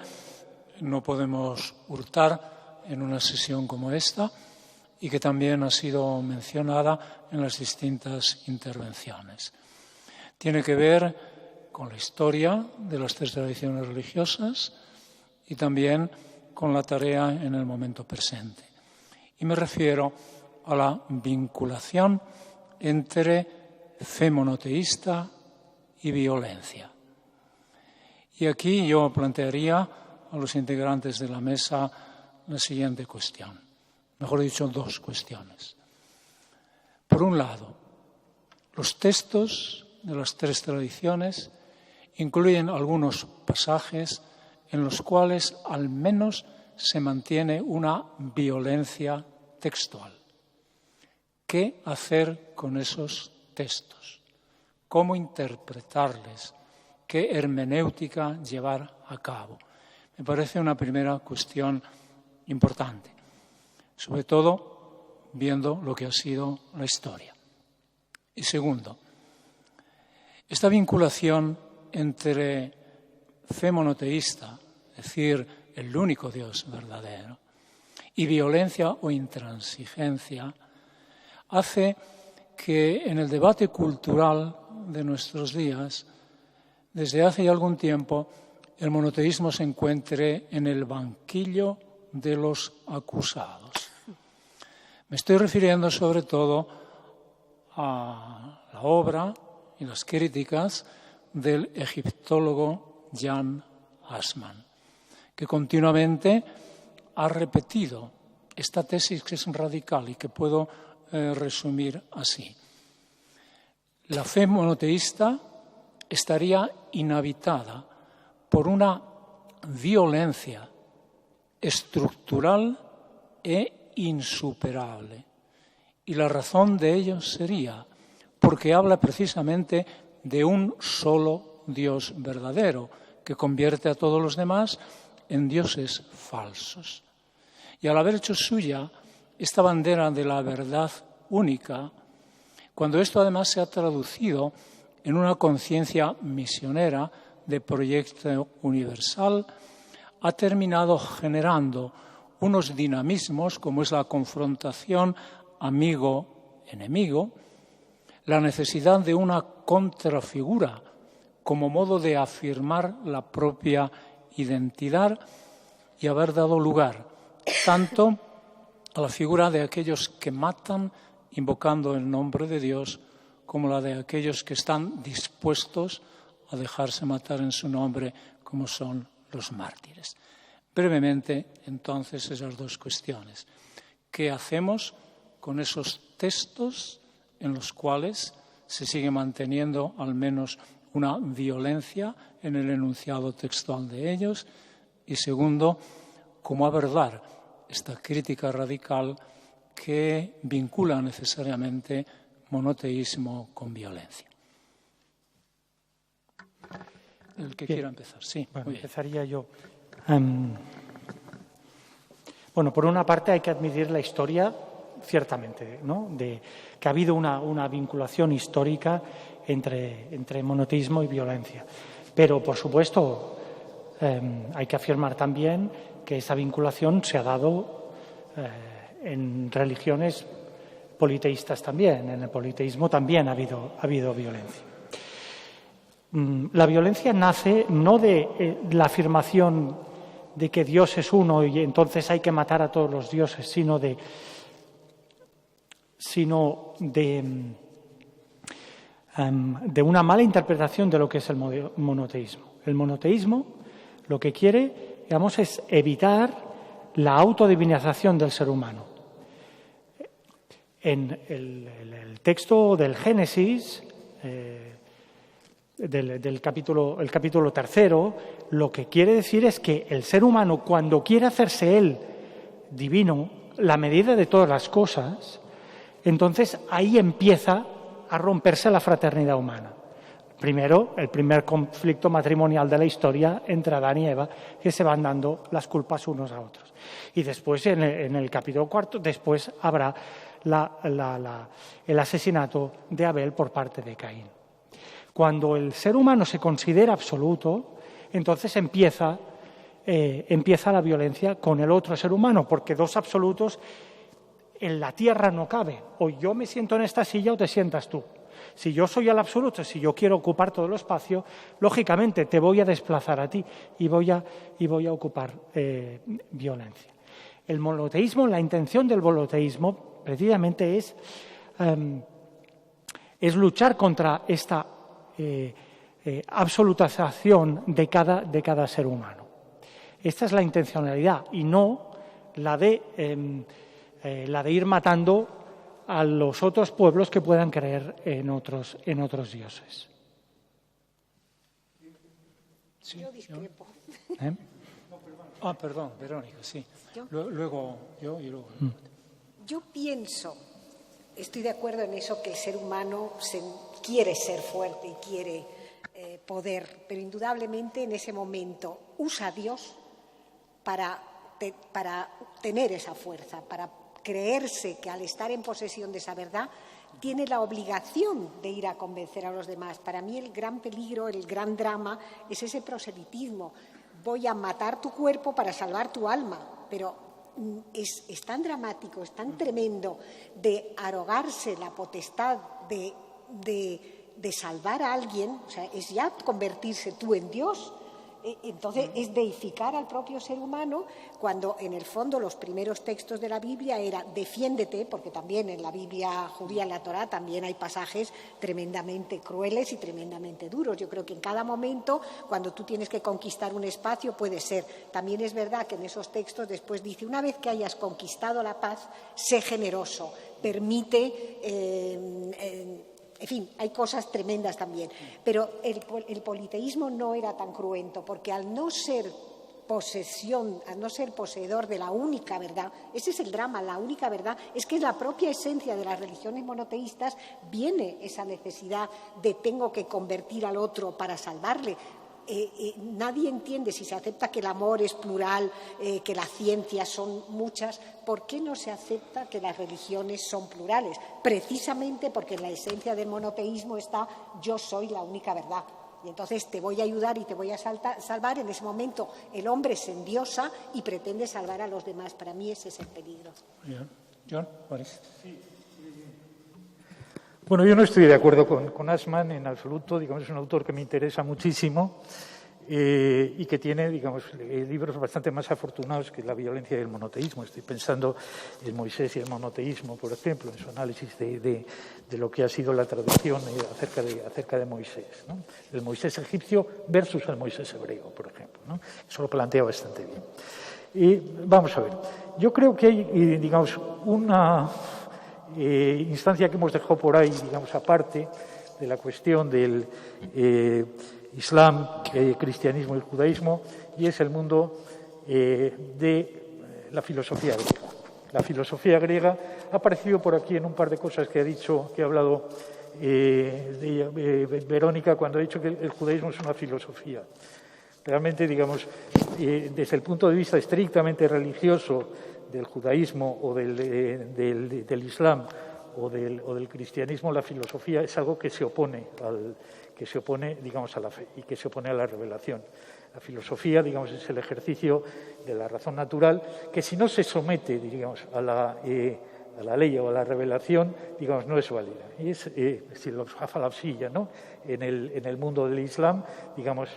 no podemos hurtar en una sesión como esta y que también ha sido mencionada en las distintas intervenciones. Tiene que ver con la historia de las tres tradiciones religiosas y también con la tarea en el momento presente. Y me refiero a la vinculación entre fe monoteísta y violencia. Y aquí yo plantearía a los integrantes de la mesa la siguiente cuestión. Mejor dicho, dos cuestiones. Por un lado, los textos de las tres tradiciones incluyen algunos pasajes en los cuales al menos se mantiene una violencia textual. ¿Qué hacer con esos textos? ¿Cómo interpretarles? ¿Qué hermenéutica llevar a cabo? Me parece una primera cuestión importante, sobre todo viendo lo que ha sido la historia. Y segundo, esta vinculación entre fe monoteísta, es decir, el único Dios verdadero, y violencia o intransigencia, hace que en el debate cultural de nuestros días desde hace ya algún tiempo el monoteísmo se encuentre en el banquillo de los acusados. Me estoy refiriendo sobre todo a la obra y las críticas del egiptólogo Jan Assmann, que continuamente ha repetido esta tesis que es radical y que puedo resumir así. La fe monoteísta estaría inhabitada por una violencia estructural e insuperable. Y la razón de ello sería porque habla precisamente de un solo Dios verdadero, que convierte a todos los demás en dioses falsos. Y al haber hecho suya esta bandera de la verdad única, cuando esto además se ha traducido en una conciencia misionera de proyecto universal, ha terminado generando unos dinamismos como es la confrontación amigo-enemigo, la necesidad de una contrafigura como modo de afirmar la propia identidad y haber dado lugar tanto a la figura de aquellos que matan invocando el nombre de Dios como la de aquellos que están dispuestos a dejarse matar en su nombre, como son los mártires. Brevemente, entonces, esas dos cuestiones. ¿Qué hacemos con esos textos en los cuales se sigue manteniendo al menos una violencia en el enunciado textual de ellos? Y segundo, ¿cómo abordar esta crítica radical que vincula necesariamente monoteísmo con violencia? El que quiera empezar, sí. Bueno, empezaría yo. Bueno, por una parte hay que admitir la historia, ciertamente, ¿no?, de que ha habido una vinculación histórica entre monoteísmo y violencia. Pero, por supuesto, hay que afirmar también que esa vinculación se ha dado en religiones politeístas también. En el politeísmo también ha habido violencia. La violencia nace no de la afirmación de que Dios es uno y entonces hay que matar a todos los dioses, sino de una mala interpretación de lo que es el monoteísmo. El monoteísmo lo que quiere, digamos, es evitar la autodivinización del ser humano. En el texto del Génesis, el capítulo 3, lo que quiere decir es que el ser humano, cuando quiere hacerse él divino, la medida de todas las cosas, entonces ahí empieza a romperse la fraternidad humana. Primero, el primer conflicto matrimonial de la historia entre Adán y Eva, que se van dando las culpas unos a otros. Y después, en el capítulo 4, después habrá el asesinato de Abel por parte de Caín. Cuando el ser humano se considera absoluto, entonces empieza la violencia con el otro ser humano, porque dos absolutos en la tierra no cabe. O yo me siento en esta silla o te sientas tú. Si yo soy el absoluto, si yo quiero ocupar todo el espacio, lógicamente te voy a desplazar a ti y voy a ocupar violencia. El monoteísmo, la intención del monoteísmo, precisamente es luchar contra esta absolutización de cada ser humano. Esta es la intencionalidad y no la de ir matando a los otros pueblos que puedan creer en otros dioses. Sí, yo discrepo. Perdón, Verónica, sí. Luego yo y luego. Yo pienso, estoy de acuerdo en eso, que el ser humano quiere ser fuerte y quiere poder, pero indudablemente en ese momento usa a Dios para tener esa fuerza, para creerse que al estar en posesión de esa verdad tiene la obligación de ir a convencer a los demás. Para mí el gran peligro, el gran drama es ese proselitismo. Voy a matar tu cuerpo para salvar tu alma, pero es tan dramático, es tan tremendo de arrogarse la potestad de de salvar a alguien, o sea, es ya convertirse tú en Dios. Entonces, es deificar al propio ser humano, cuando en el fondo los primeros textos de la Biblia era defiéndete, porque también en la Biblia judía, en la Torá, también hay pasajes tremendamente crueles y tremendamente duros. Yo creo que en cada momento, cuando tú tienes que conquistar un espacio, puede ser. También es verdad que en esos textos después dice, una vez que hayas conquistado la paz, sé generoso, permite... En fin, hay cosas tremendas también. Pero el politeísmo no era tan cruento, porque al no ser poseedor de la única verdad, ese es el drama, la única verdad, es que es la propia esencia de las religiones monoteístas, viene esa necesidad de tengo que convertir al otro para salvarle. Nadie entiende, si se acepta que el amor es plural, que las ciencias son muchas, ¿por qué no se acepta que las religiones son plurales? Precisamente porque en la esencia del monoteísmo está yo soy la única verdad. Y entonces te voy a ayudar y te voy a salvar. En ese momento el hombre se endiosa y pretende salvar a los demás. Para mí ese es el peligro. John, Boris. Sí. Bueno, yo no estoy de acuerdo con Assmann en absoluto. Digamos, es un autor que me interesa muchísimo y que tiene, digamos, libros bastante más afortunados que La violencia y el monoteísmo. Estoy pensando en Moisés y el monoteísmo, por ejemplo, en su análisis de lo que ha sido la tradición acerca de Moisés, ¿no? El Moisés egipcio versus el Moisés hebreo, por ejemplo, ¿no? Eso lo plantea bastante bien. Y vamos a ver, yo creo que hay, digamos, una... instancia que hemos dejado por ahí, digamos, aparte de la cuestión del Islam, cristianismo y judaísmo, y es el mundo de la filosofía griega. La filosofía griega ha aparecido por aquí en un par de cosas que ha hablado Verónica, cuando ha dicho que el judaísmo es una filosofía. Realmente, digamos, desde el punto de vista estrictamente religioso del judaísmo o del islam o del cristianismo, la filosofía es algo que se opone, digamos, a la fe y que se opone a la revelación. La filosofía, digamos, es el ejercicio de la razón natural que, si no se somete, digamos, a la ley o a la revelación, digamos, no es válida. Y es la falafilla, ¿no? En el mundo del islam, digamos,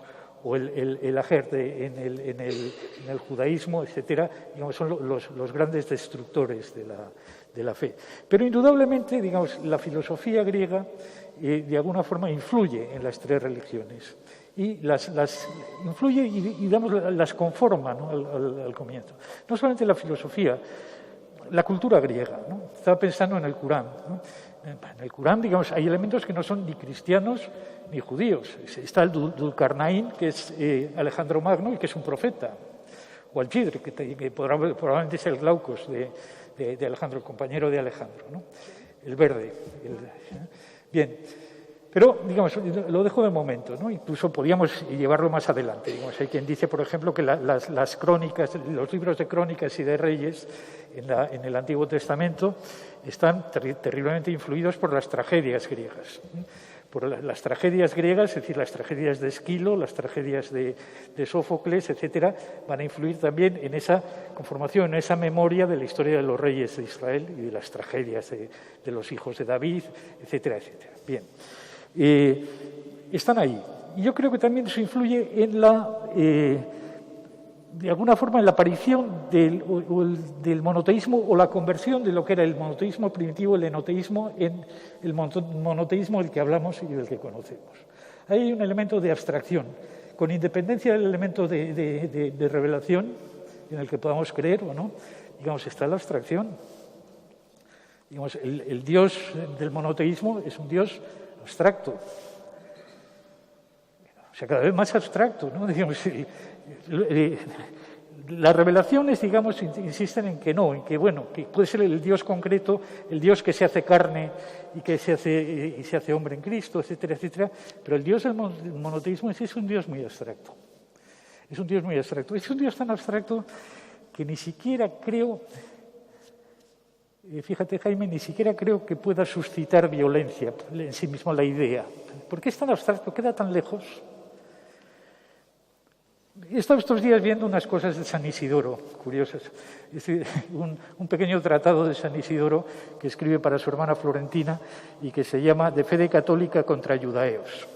o el ajer en el judaísmo, etcétera, digamos, son los grandes destructores de la fe. Pero indudablemente, digamos, la filosofía griega de alguna forma influye en las tres religiones y las influye y digamos, las conforma, ¿no? al comienzo. No solamente la filosofía, la cultura griega, ¿no? Estaba pensando en el Corán, ¿no? En el Corán, digamos, hay elementos que no son ni cristianos ni judíos. Está el Dulcarnaín, que es Alejandro Magno y que es un profeta, o el Chidre, que probablemente es el Glaucos de Alejandro, el compañero de Alejandro, ¿no? El verde. Bien, pero, digamos, lo dejo de momento, ¿no? Incluso podríamos llevarlo más adelante. Digamos, hay quien dice, por ejemplo, que las crónicas, los libros de crónicas y de reyes en el Antiguo Testamento están terriblemente influidos por las tragedias griegas. Por las tragedias griegas, es decir, las tragedias de Esquilo, las tragedias de Sófocles, etcétera, van a influir también en esa conformación, en esa memoria de la historia de los reyes de Israel y de las tragedias de los hijos de David, etcétera, etcétera. Bien, están ahí. Y yo creo que también eso influye en de alguna forma en la aparición del monoteísmo o la conversión de lo que era el monoteísmo primitivo, el enoteísmo, en el monoteísmo del que hablamos y del que conocemos. Ahí hay un elemento de abstracción, con independencia del elemento de revelación en el que podamos creer o no, digamos, está la abstracción. Digamos, el Dios del monoteísmo es un Dios abstracto. O sea, cada vez más abstracto, ¿no? Digamos, las revelaciones, digamos, insisten en que no, en que, bueno, que puede ser el Dios concreto, el Dios que se hace carne y que se hace hombre en Cristo, etcétera, etcétera, pero el Dios del monoteísmo es un Dios muy abstracto. Es un Dios muy abstracto. Es un Dios tan abstracto que ni siquiera creo, fíjate, Jaime, ni siquiera creo que pueda suscitar violencia en sí mismo la idea. ¿Por qué es tan abstracto? ¿Queda tan lejos? He estado estos días viendo unas cosas de San Isidoro, curiosas. Es decir, un pequeño tratado de San Isidoro que escribe para su hermana Florentina y que se llama De Fede Católica contra Judaeos.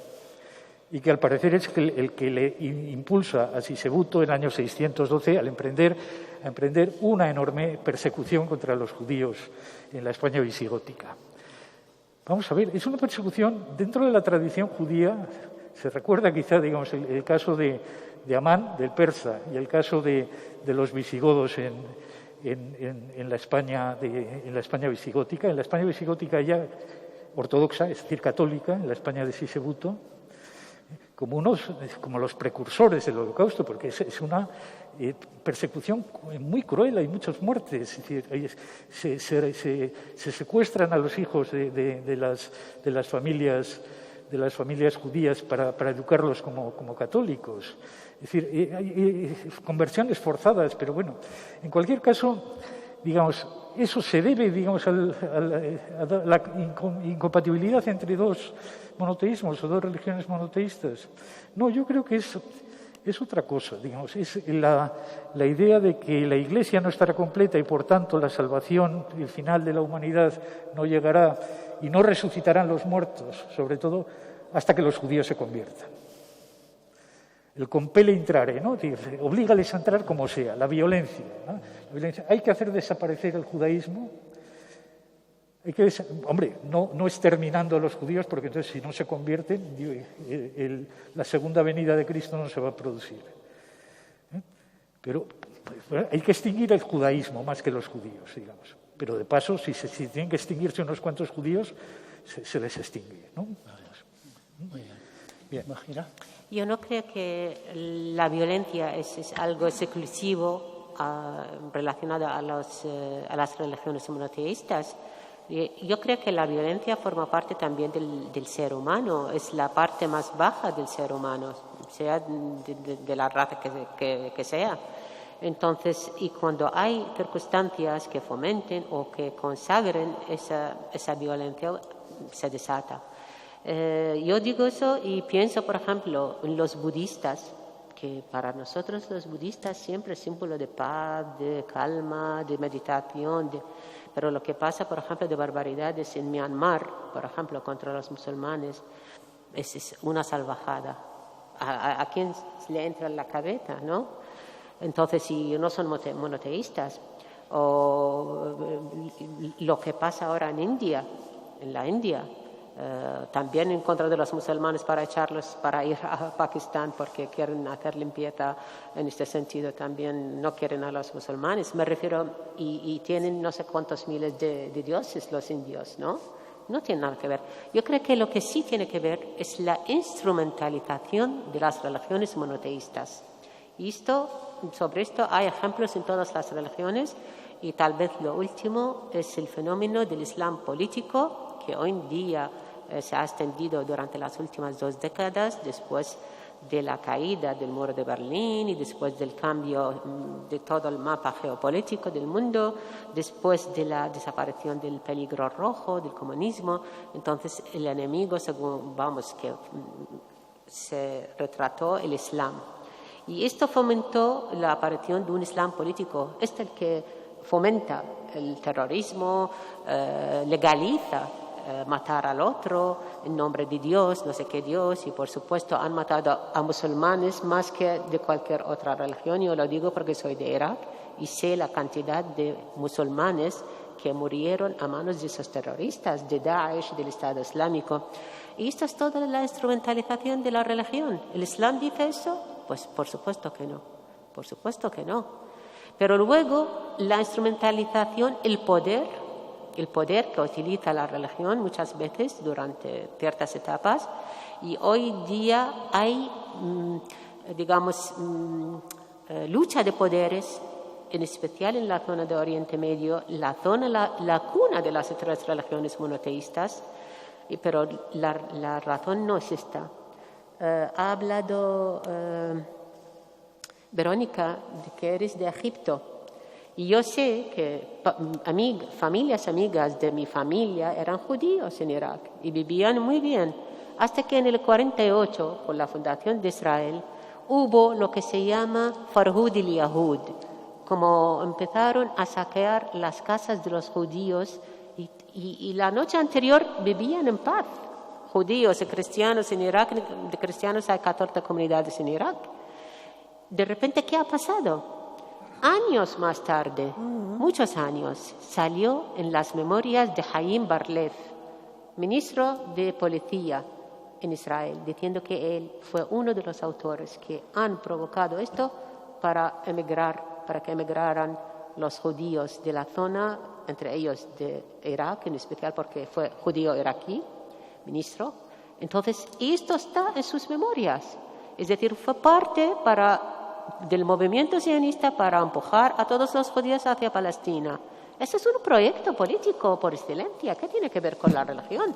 Y que al parecer es el que le impulsa a Sisebuto en el año 612 a emprender una enorme persecución contra los judíos en la España visigótica. Vamos a ver, es una persecución dentro de la tradición judía. Se recuerda quizá, digamos, el caso de Amán, del persa, y el caso de los visigodos en la España visigótica. En la España visigótica ya ortodoxa, es decir, católica, en la España de Sisebuto, como los precursores del Holocausto, porque es una persecución muy cruel, hay muchas muertes, es decir, se secuestran a los hijos de las familias judías para educarlos como católicos. Es decir, hay conversiones forzadas, pero bueno, en cualquier caso, digamos, eso se debe, digamos, a la incompatibilidad entre dos monoteísmos o dos religiones monoteístas. No, yo creo que es otra cosa, digamos, es la idea de que la Iglesia no estará completa y, por tanto, la salvación, el final de la humanidad no llegará y no resucitarán los muertos, sobre todo hasta que los judíos se conviertan. El compele intrare, ¿no? Oblígales a entrar como sea, la violencia, ¿no? La violencia. Hay que hacer desaparecer el judaísmo. Hombre, no exterminando a los judíos, porque entonces si no se convierten, la segunda venida de Cristo no se va a producir. Pero hay que extinguir el judaísmo más que los judíos, digamos. Pero de paso, si tienen que extinguirse unos cuantos judíos, se les extingue, ¿no? Muy bien. Bien, imagina. Yo no creo que la violencia es algo exclusivo relacionado a las religiones monoteístas. Yo creo que la violencia forma parte también del ser humano, es la parte más baja del ser humano, sea de la raza que sea. Entonces, y cuando hay circunstancias que fomenten o que consagren esa violencia, se desata. Yo digo eso y pienso, por ejemplo, en los budistas, que para nosotros los budistas siempre es símbolo de paz, de calma, de meditación, pero lo que pasa, por ejemplo, de barbaridades en Myanmar, por ejemplo, contra los musulmanes, es una salvajada. ¿A quién le entra en la cabeza, no? Entonces, si no son monoteístas, o lo que pasa ahora en la India, también en contra de los musulmanes para echarlos para ir a Pakistán porque quieren hacer limpieza en este sentido, también no quieren a los musulmanes, me refiero, y tienen no sé cuántos miles de dioses los indios, ¿no? No tiene nada que ver. Yo creo que lo que sí tiene que ver es la instrumentalización de las religiones monoteístas. Y sobre esto hay ejemplos en todas las religiones, y tal vez lo último es el fenómeno del Islam político, que hoy en día se ha extendido durante las últimas 2 décadas, después de la caída del muro de Berlín y después del cambio de todo el mapa geopolítico del mundo, después de la desaparición del peligro rojo, del comunismo. Entonces, el enemigo, que se retrató el Islam. Y esto fomentó la aparición de un Islam político. Es el que fomenta el terrorismo, legaliza matar al otro en nombre de Dios, no sé qué Dios, y por supuesto han matado a musulmanes más que de cualquier otra religión. Yo lo digo porque soy de Irak y sé la cantidad de musulmanes que murieron a manos de esos terroristas, de Daesh, del Estado Islámico. Y esto es toda la instrumentalización de la religión. ¿El Islam dice eso? Pues por supuesto que no, por supuesto que no. Pero luego la instrumentalización, el poder que utiliza la religión muchas veces durante ciertas etapas, y hoy día hay, lucha de poderes, en especial en la zona de Oriente Medio, la cuna de las otras religiones monoteístas, pero la razón no es esta. Ha hablado Verónica de que eres de Egipto. Y yo sé que familias amigas de mi familia eran judíos en Irak y vivían muy bien, hasta que en el 48, con la fundación de Israel, hubo lo que se llama Farhud el-Yahud, como empezaron a saquear las casas de los judíos y la noche anterior vivían en paz. Judíos y cristianos en Irak, de cristianos hay 14 comunidades en Irak. De repente, ¿qué ha pasado? Años más tarde, muchos años, salió en las memorias de Haim Bar-Lev, ministro de Policía en Israel, diciendo que él fue uno de los autores que han provocado esto para que emigraran los judíos de la zona, entre ellos de Irak, en especial porque fue judío iraquí, ministro. Entonces, esto está en sus memorias. Es decir, fue parte del movimiento sionista para empujar a todos los judíos hacia Palestina. Ese es un proyecto político por excelencia. ¿Qué tiene que ver con la religión?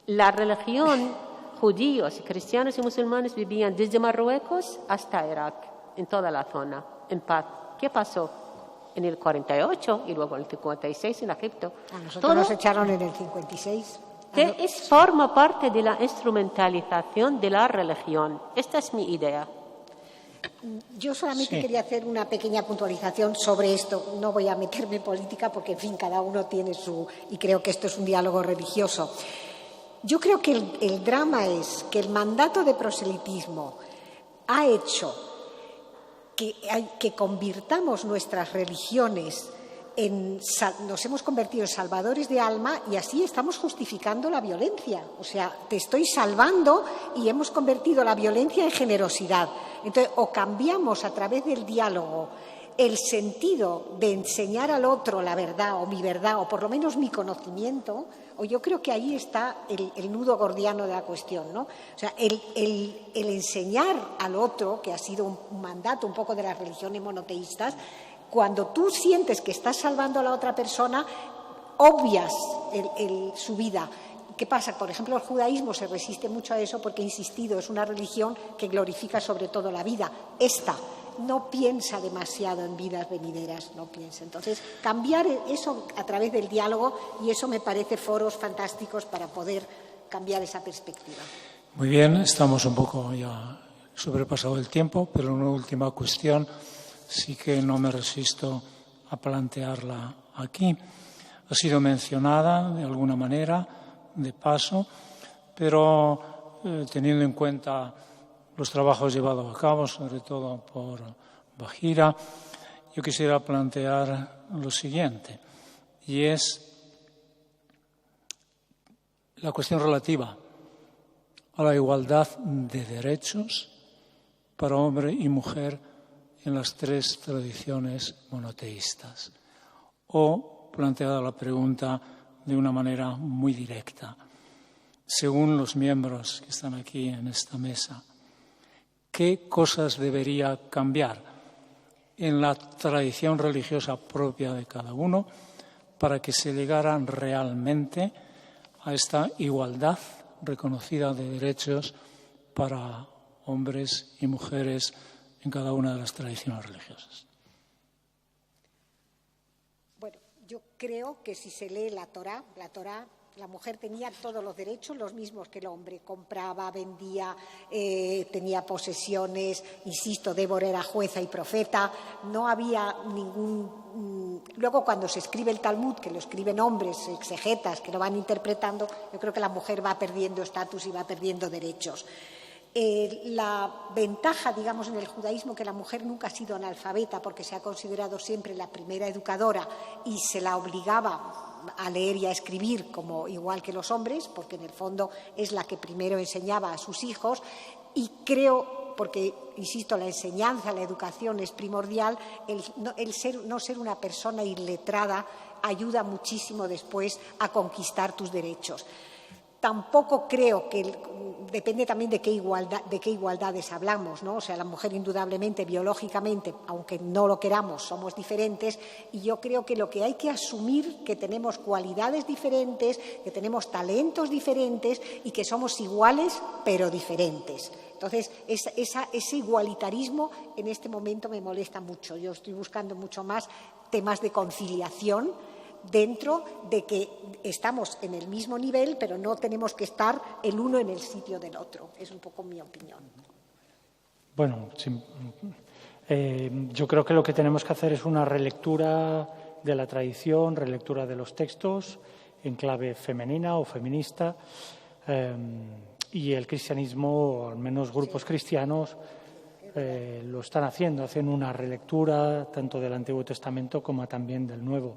La religión, judíos, cristianos y musulmanes vivían desde Marruecos hasta Irak, en toda la zona, en paz. ¿Qué pasó? En el 48 y luego en el 56 en Egipto. A nosotros nos echaron en el 56. Forma parte de la instrumentalización de la religión. Esta es mi idea. Yo solamente quería hacer una pequeña puntualización sobre esto. No voy a meterme en política porque, en fin, cada uno tiene su... Y creo que esto es un diálogo religioso. Yo creo que el drama es que el mandato de proselitismo ha hecho que convirtamos nuestras religiones nos hemos convertido en salvadores de alma y así estamos justificando la violencia. O sea, te estoy salvando y hemos convertido la violencia en generosidad. Entonces, o cambiamos a través del diálogo el sentido de enseñar al otro la verdad o mi verdad o por lo menos mi conocimiento, o yo creo que ahí está el nudo gordiano de la cuestión, ¿no? O sea, el enseñar al otro, que ha sido un mandato un poco de las religiones monoteístas, cuando tú sientes que estás salvando a la otra persona, obvias su vida. ¿Qué pasa? Por ejemplo, el judaísmo se resiste mucho a eso porque, he insistido, es una religión que glorifica sobre todo la vida. Esta no piensa demasiado en vidas venideras, no piensa. Entonces, cambiar eso a través del diálogo, y eso me parece foros fantásticos para poder cambiar esa perspectiva. Muy bien, estamos un poco ya sobrepasado el tiempo, pero una última cuestión sí que no me resisto a plantearla aquí. Ha sido mencionada de alguna manera, de paso, pero teniendo en cuenta los trabajos llevados a cabo, sobre todo por Bahira, yo quisiera plantear lo siguiente, y es la cuestión relativa a la igualdad de derechos para hombre y mujer en las tres tradiciones monoteístas. O, planteada la pregunta de una manera muy directa, según los miembros que están aquí en esta mesa, ¿qué cosas debería cambiar en la tradición religiosa propia de cada uno para que se llegara realmente a esta igualdad reconocida de derechos para hombres y mujeres en cada una de las tradiciones religiosas? Bueno, yo creo que si se lee la Torá, la mujer tenía todos los derechos, los mismos que el hombre. Compraba, vendía, tenía posesiones. Insisto, Débora era jueza y profeta. No había ningún... Luego, cuando se escribe el Talmud, que lo escriben hombres, exegetas, que lo van interpretando, yo creo que la mujer va perdiendo estatus y va perdiendo derechos. La ventaja, digamos, en el judaísmo, que la mujer nunca ha sido analfabeta porque se ha considerado siempre la primera educadora y se la obligaba a leer y a escribir como igual que los hombres, porque en el fondo es la que primero enseñaba a sus hijos, y creo, porque insisto, la enseñanza, la educación es primordial, no ser una persona iletrada ayuda muchísimo después a conquistar tus derechos. Tampoco creo que depende también de qué igualdades hablamos, ¿no? O sea, la mujer indudablemente, biológicamente, aunque no lo queramos, somos diferentes, y yo creo que lo que hay que asumir que tenemos cualidades diferentes, que tenemos talentos diferentes y que somos iguales pero diferentes. Entonces, ese igualitarismo en este momento me molesta mucho. Yo estoy buscando mucho más temas de conciliación, dentro de que estamos en el mismo nivel, pero no tenemos que estar el uno en el sitio del otro. Es un poco mi opinión. Bueno, yo creo que lo que tenemos que hacer es una relectura de la tradición, relectura de los textos en clave femenina o feminista, y el cristianismo, o al menos grupos cristianos, lo están haciendo, hacen una relectura tanto del Antiguo Testamento como también del Nuevo,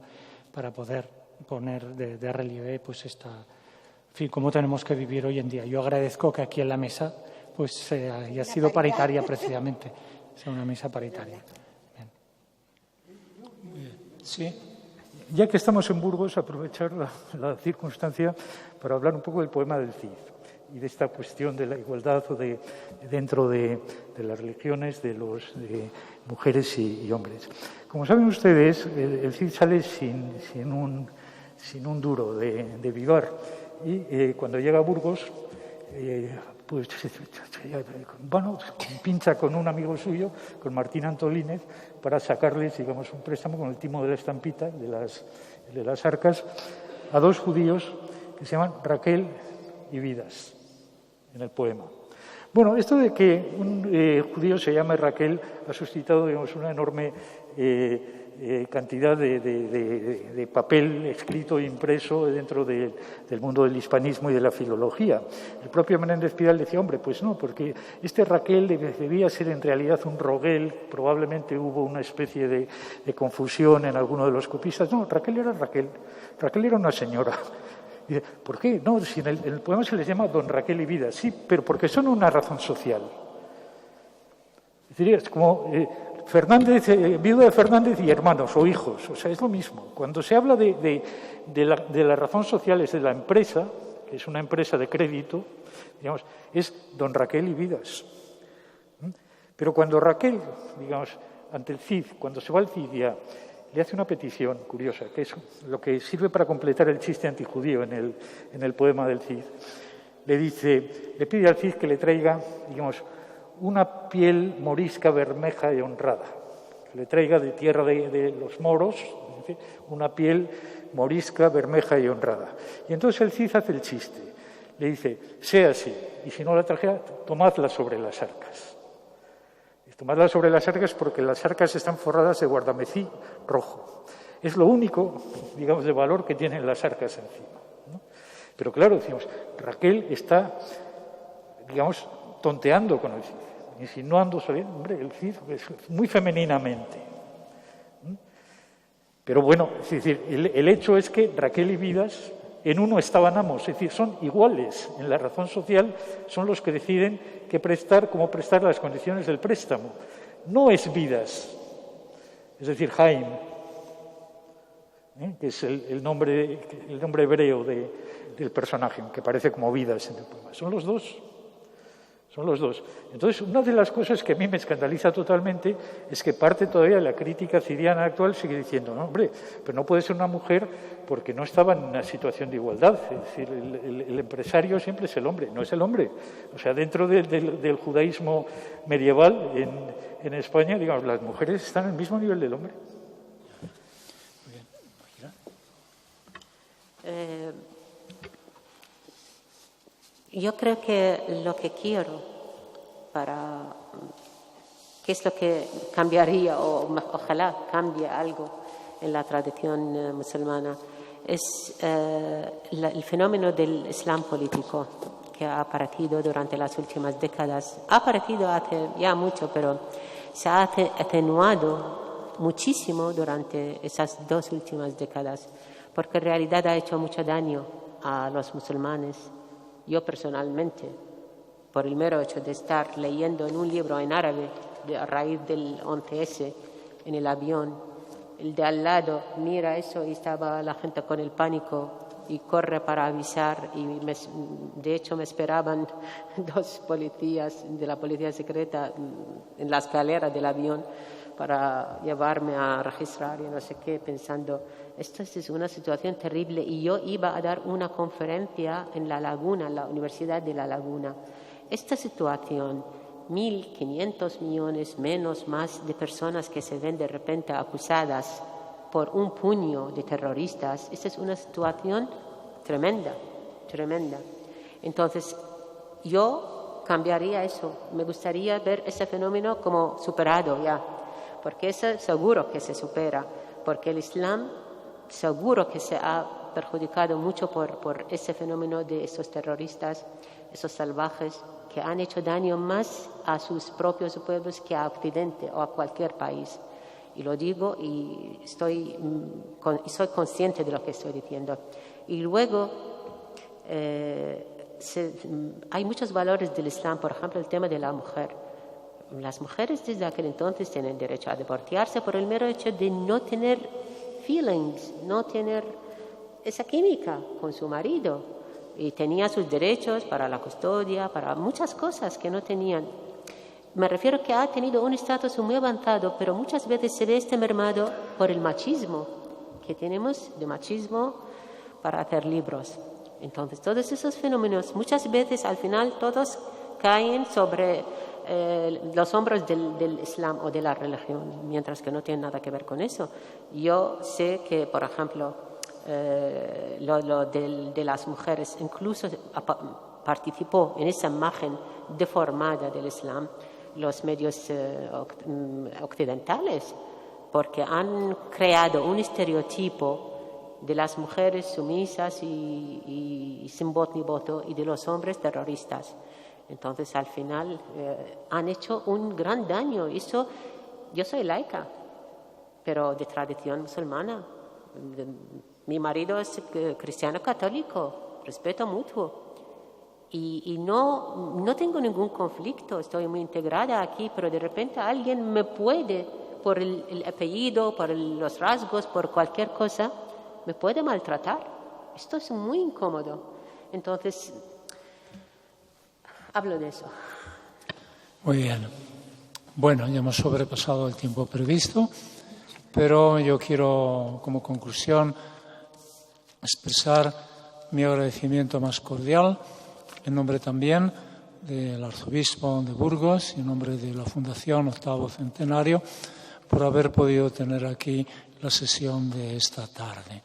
para poder poner de relieve pues cómo tenemos que vivir hoy en día. Yo agradezco que aquí en la mesa pues haya sido paritaria precisamente, sea una mesa paritaria. Bien. Sí. Ya que estamos en Burgos, aprovechar la circunstancia para hablar un poco del poema del Cid y de esta cuestión de la igualdad dentro de las religiones de mujeres y hombres. Como saben ustedes, el Cid sale sin un duro de Vivar y cuando llega a Burgos, pues bueno, pincha con un amigo suyo, con Martín Antolínez, para sacarles, digamos, un préstamo con el timo de la estampita de las arcas a dos judíos que se llaman Raquel y Vidas en el poema. Bueno, esto de que un judío se llame Raquel ha suscitado, digamos, una enorme cantidad de papel escrito e impreso dentro del mundo del hispanismo y de la filología. El propio Menéndez Pidal decía, hombre, pues no, porque este Raquel debía ser en realidad un Roguel, probablemente hubo una especie de confusión en alguno de los copistas. No, Raquel era Raquel, Raquel era una señora. Dice, ¿por qué? No, si en el poema se les llama Don Raquel y Vidas, sí, pero porque son una razón social. Es como Fernández, viuda de Fernández y hermanos o hijos, o sea, es lo mismo. Cuando se habla de la razón social es de la empresa, que es una empresa de crédito, digamos, es Don Raquel y Vidas. Pero cuando Raquel, digamos, ante el Cid, cuando se va al Cid ya, le hace una petición curiosa, que es lo que sirve para completar el chiste antijudío en el poema del Cid. Le pide al Cid que le traiga, digamos, una piel morisca, bermeja y honrada. Que le traiga de tierra de los moros, una piel morisca, bermeja y honrada. Y entonces el Cid hace el chiste. Le dice, sea así, y si no la trajera, tomadla sobre las arcas. Tomadlas sobre las arcas porque las arcas están forradas de guardamecí rojo. Es lo único, digamos, de valor que tienen las arcas encima, ¿no? Pero claro, decimos, Raquel está, digamos, tonteando con el Cid, insinuando, hombre, el Cid es muy femeninamente. Pero bueno, es decir, el hecho es que Raquel y Vidas en uno estaban ambos, es decir, son iguales en la razón social, son los que deciden qué prestar, cómo prestar, las condiciones del préstamo. No es Vidas, es decir, Jaime, que es el nombre hebreo del personaje, que parece como Vidas en el poema. Son los dos. Entonces, una de las cosas que a mí me escandaliza totalmente es que parte todavía de la crítica cidiana actual sigue diciendo, no, hombre, pero no puede ser una mujer porque no estaba en una situación de igualdad. Es decir, el empresario siempre es el hombre, no es el hombre. O sea, dentro del judaísmo medieval en España, digamos, las mujeres están al mismo nivel del hombre. Yo creo que lo que quiero ¿qué es lo que cambiaría o ojalá cambie algo en la tradición musulmana? Es el fenómeno del Islam político que ha aparecido durante las últimas décadas. Ha aparecido hace ya mucho, pero se ha atenuado muchísimo durante esas 2 últimas décadas, porque en realidad ha hecho mucho daño a los musulmanes. Yo personalmente, por el mero hecho de estar leyendo en un libro en árabe a raíz del 11S en el avión, el de al lado mira eso y estaba la gente con el pánico y corre para avisar y de hecho me esperaban 2 policías de la policía secreta en la escalera del avión para llevarme a registrar y no sé qué, pensando, esto es una situación terrible. Y yo iba a dar una conferencia en La Laguna, en la Universidad de La Laguna. Esta situación, 1.500 millones menos más de personas que se ven de repente acusadas por un puño de terroristas, esta es una situación tremenda, tremenda. Entonces, yo cambiaría eso. Me gustaría ver ese fenómeno como superado ya, porque eso seguro que se supera, porque el Islam seguro que se ha perjudicado mucho por ese fenómeno de esos terroristas, esos salvajes, que han hecho daño más a sus propios pueblos que a Occidente o a cualquier país. Y lo digo y soy consciente de lo que estoy diciendo. Y luego hay muchos valores del Islam, por ejemplo, el tema de la mujer. Las mujeres desde aquel entonces tienen derecho a divorciarse por el mero hecho de no tener feelings, no tener esa química con su marido. Y tenía sus derechos para la custodia, para muchas cosas que no tenían. Me refiero que ha tenido un estatus muy avanzado, pero muchas veces se ve este mermado por el machismo que tenemos, de machismo para hacer libros. Entonces, todos esos fenómenos, muchas veces al final todos caen sobre los hombros del Islam o de la religión, mientras que no tienen nada que ver con eso. Yo sé que, por ejemplo, lo de las mujeres incluso participó en esa imagen deformada del Islam los medios occidentales, porque han creado un estereotipo de las mujeres sumisas y sin voz ni voto, y de los hombres terroristas. Entonces, al final, han hecho un gran daño. Eso, yo soy laica, pero de tradición musulmana. Mi marido es cristiano católico, respeto mutuo. Y no tengo ningún conflicto, estoy muy integrada aquí, pero de repente alguien me puede, por el apellido, por los rasgos, por cualquier cosa, me puede maltratar. Esto es muy incómodo. Entonces, hablo de eso. Muy bien. Bueno, ya hemos sobrepasado el tiempo previsto, pero yo quiero, como conclusión, expresar mi agradecimiento más cordial en nombre también del arzobispo de Burgos y en nombre de la Fundación Octavo Centenario por haber podido tener aquí la sesión de esta tarde.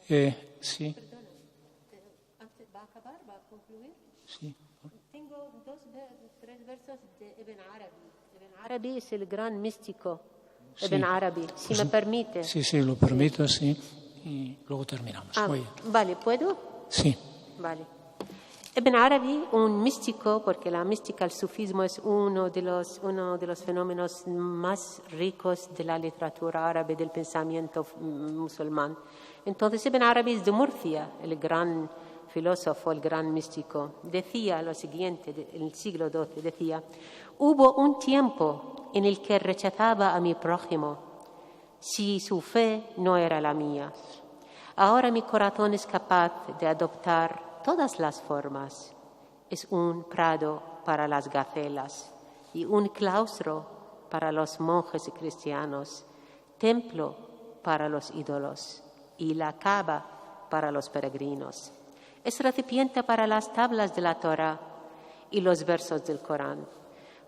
Sí. ¿Va a acabar? ¿Va a concluir? Sí. Tengo tres versos de Ibn Arabi. Ibn Arabi es el gran místico. Sí. Ibn Arabi, si me permite. Sí, lo permito, sí. Y luego terminamos. Muy bien. Vale, ¿puedo? Sí. Vale. Ibn Arabi, un místico, porque la mística, el sufismo, es uno de los fenómenos más ricos de la literatura árabe, del pensamiento musulmán. Entonces, Ibn Arabi es de Murcia, el gran filósofo, el gran místico. Decía lo siguiente, en el siglo XII, decía: hubo un tiempo en el que rechazaba a mi prójimo si su fe no era la mía. Ahora mi corazón es capaz de adoptar todas las formas. Es un prado para las gacelas y un claustro para los monjes cristianos, templo para los ídolos y la Kaaba para los peregrinos. Es recipiente para las tablas de la Torá y los versos del Corán,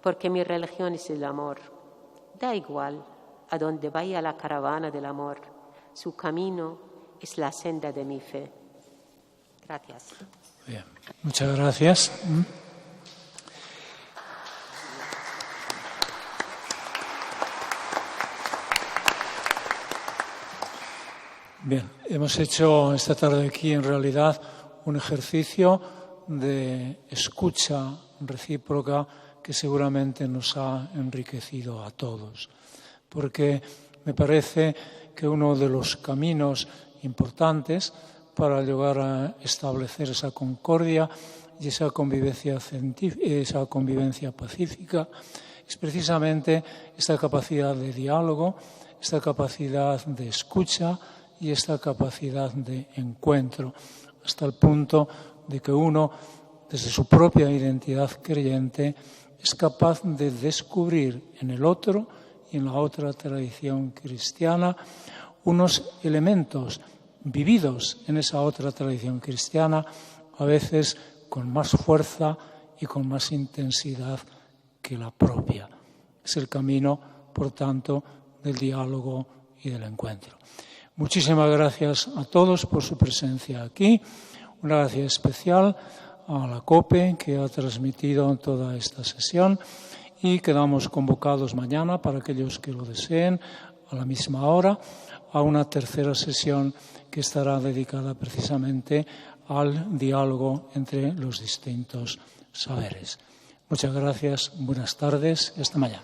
porque mi religión es el amor. Da igual a donde vaya la caravana del amor, su camino es la senda de mi fe. Gracias. Bien, muchas gracias. Bien, hemos hecho esta tarde aquí en realidad un ejercicio de escucha recíproca que seguramente nos ha enriquecido a todos, porque me parece que uno de los caminos importantes para llegar a establecer esa concordia y esa convivencia pacífica es precisamente esta capacidad de diálogo, esta capacidad de escucha y esta capacidad de encuentro, hasta el punto de que uno, desde su propia identidad creyente, es capaz de descubrir en el otro y en la otra tradición cristiana unos elementos vividos en esa otra tradición cristiana, a veces con más fuerza y con más intensidad que la propia. Es el camino, por tanto, del diálogo y del encuentro. Muchísimas gracias a todos por su presencia aquí. Una gracia especial a la COPE, que ha transmitido toda esta sesión, y quedamos convocados mañana, para aquellos que lo deseen, a la misma hora, a una tercera sesión que estará dedicada precisamente al diálogo entre los distintos saberes. Muchas gracias, buenas tardes y hasta mañana.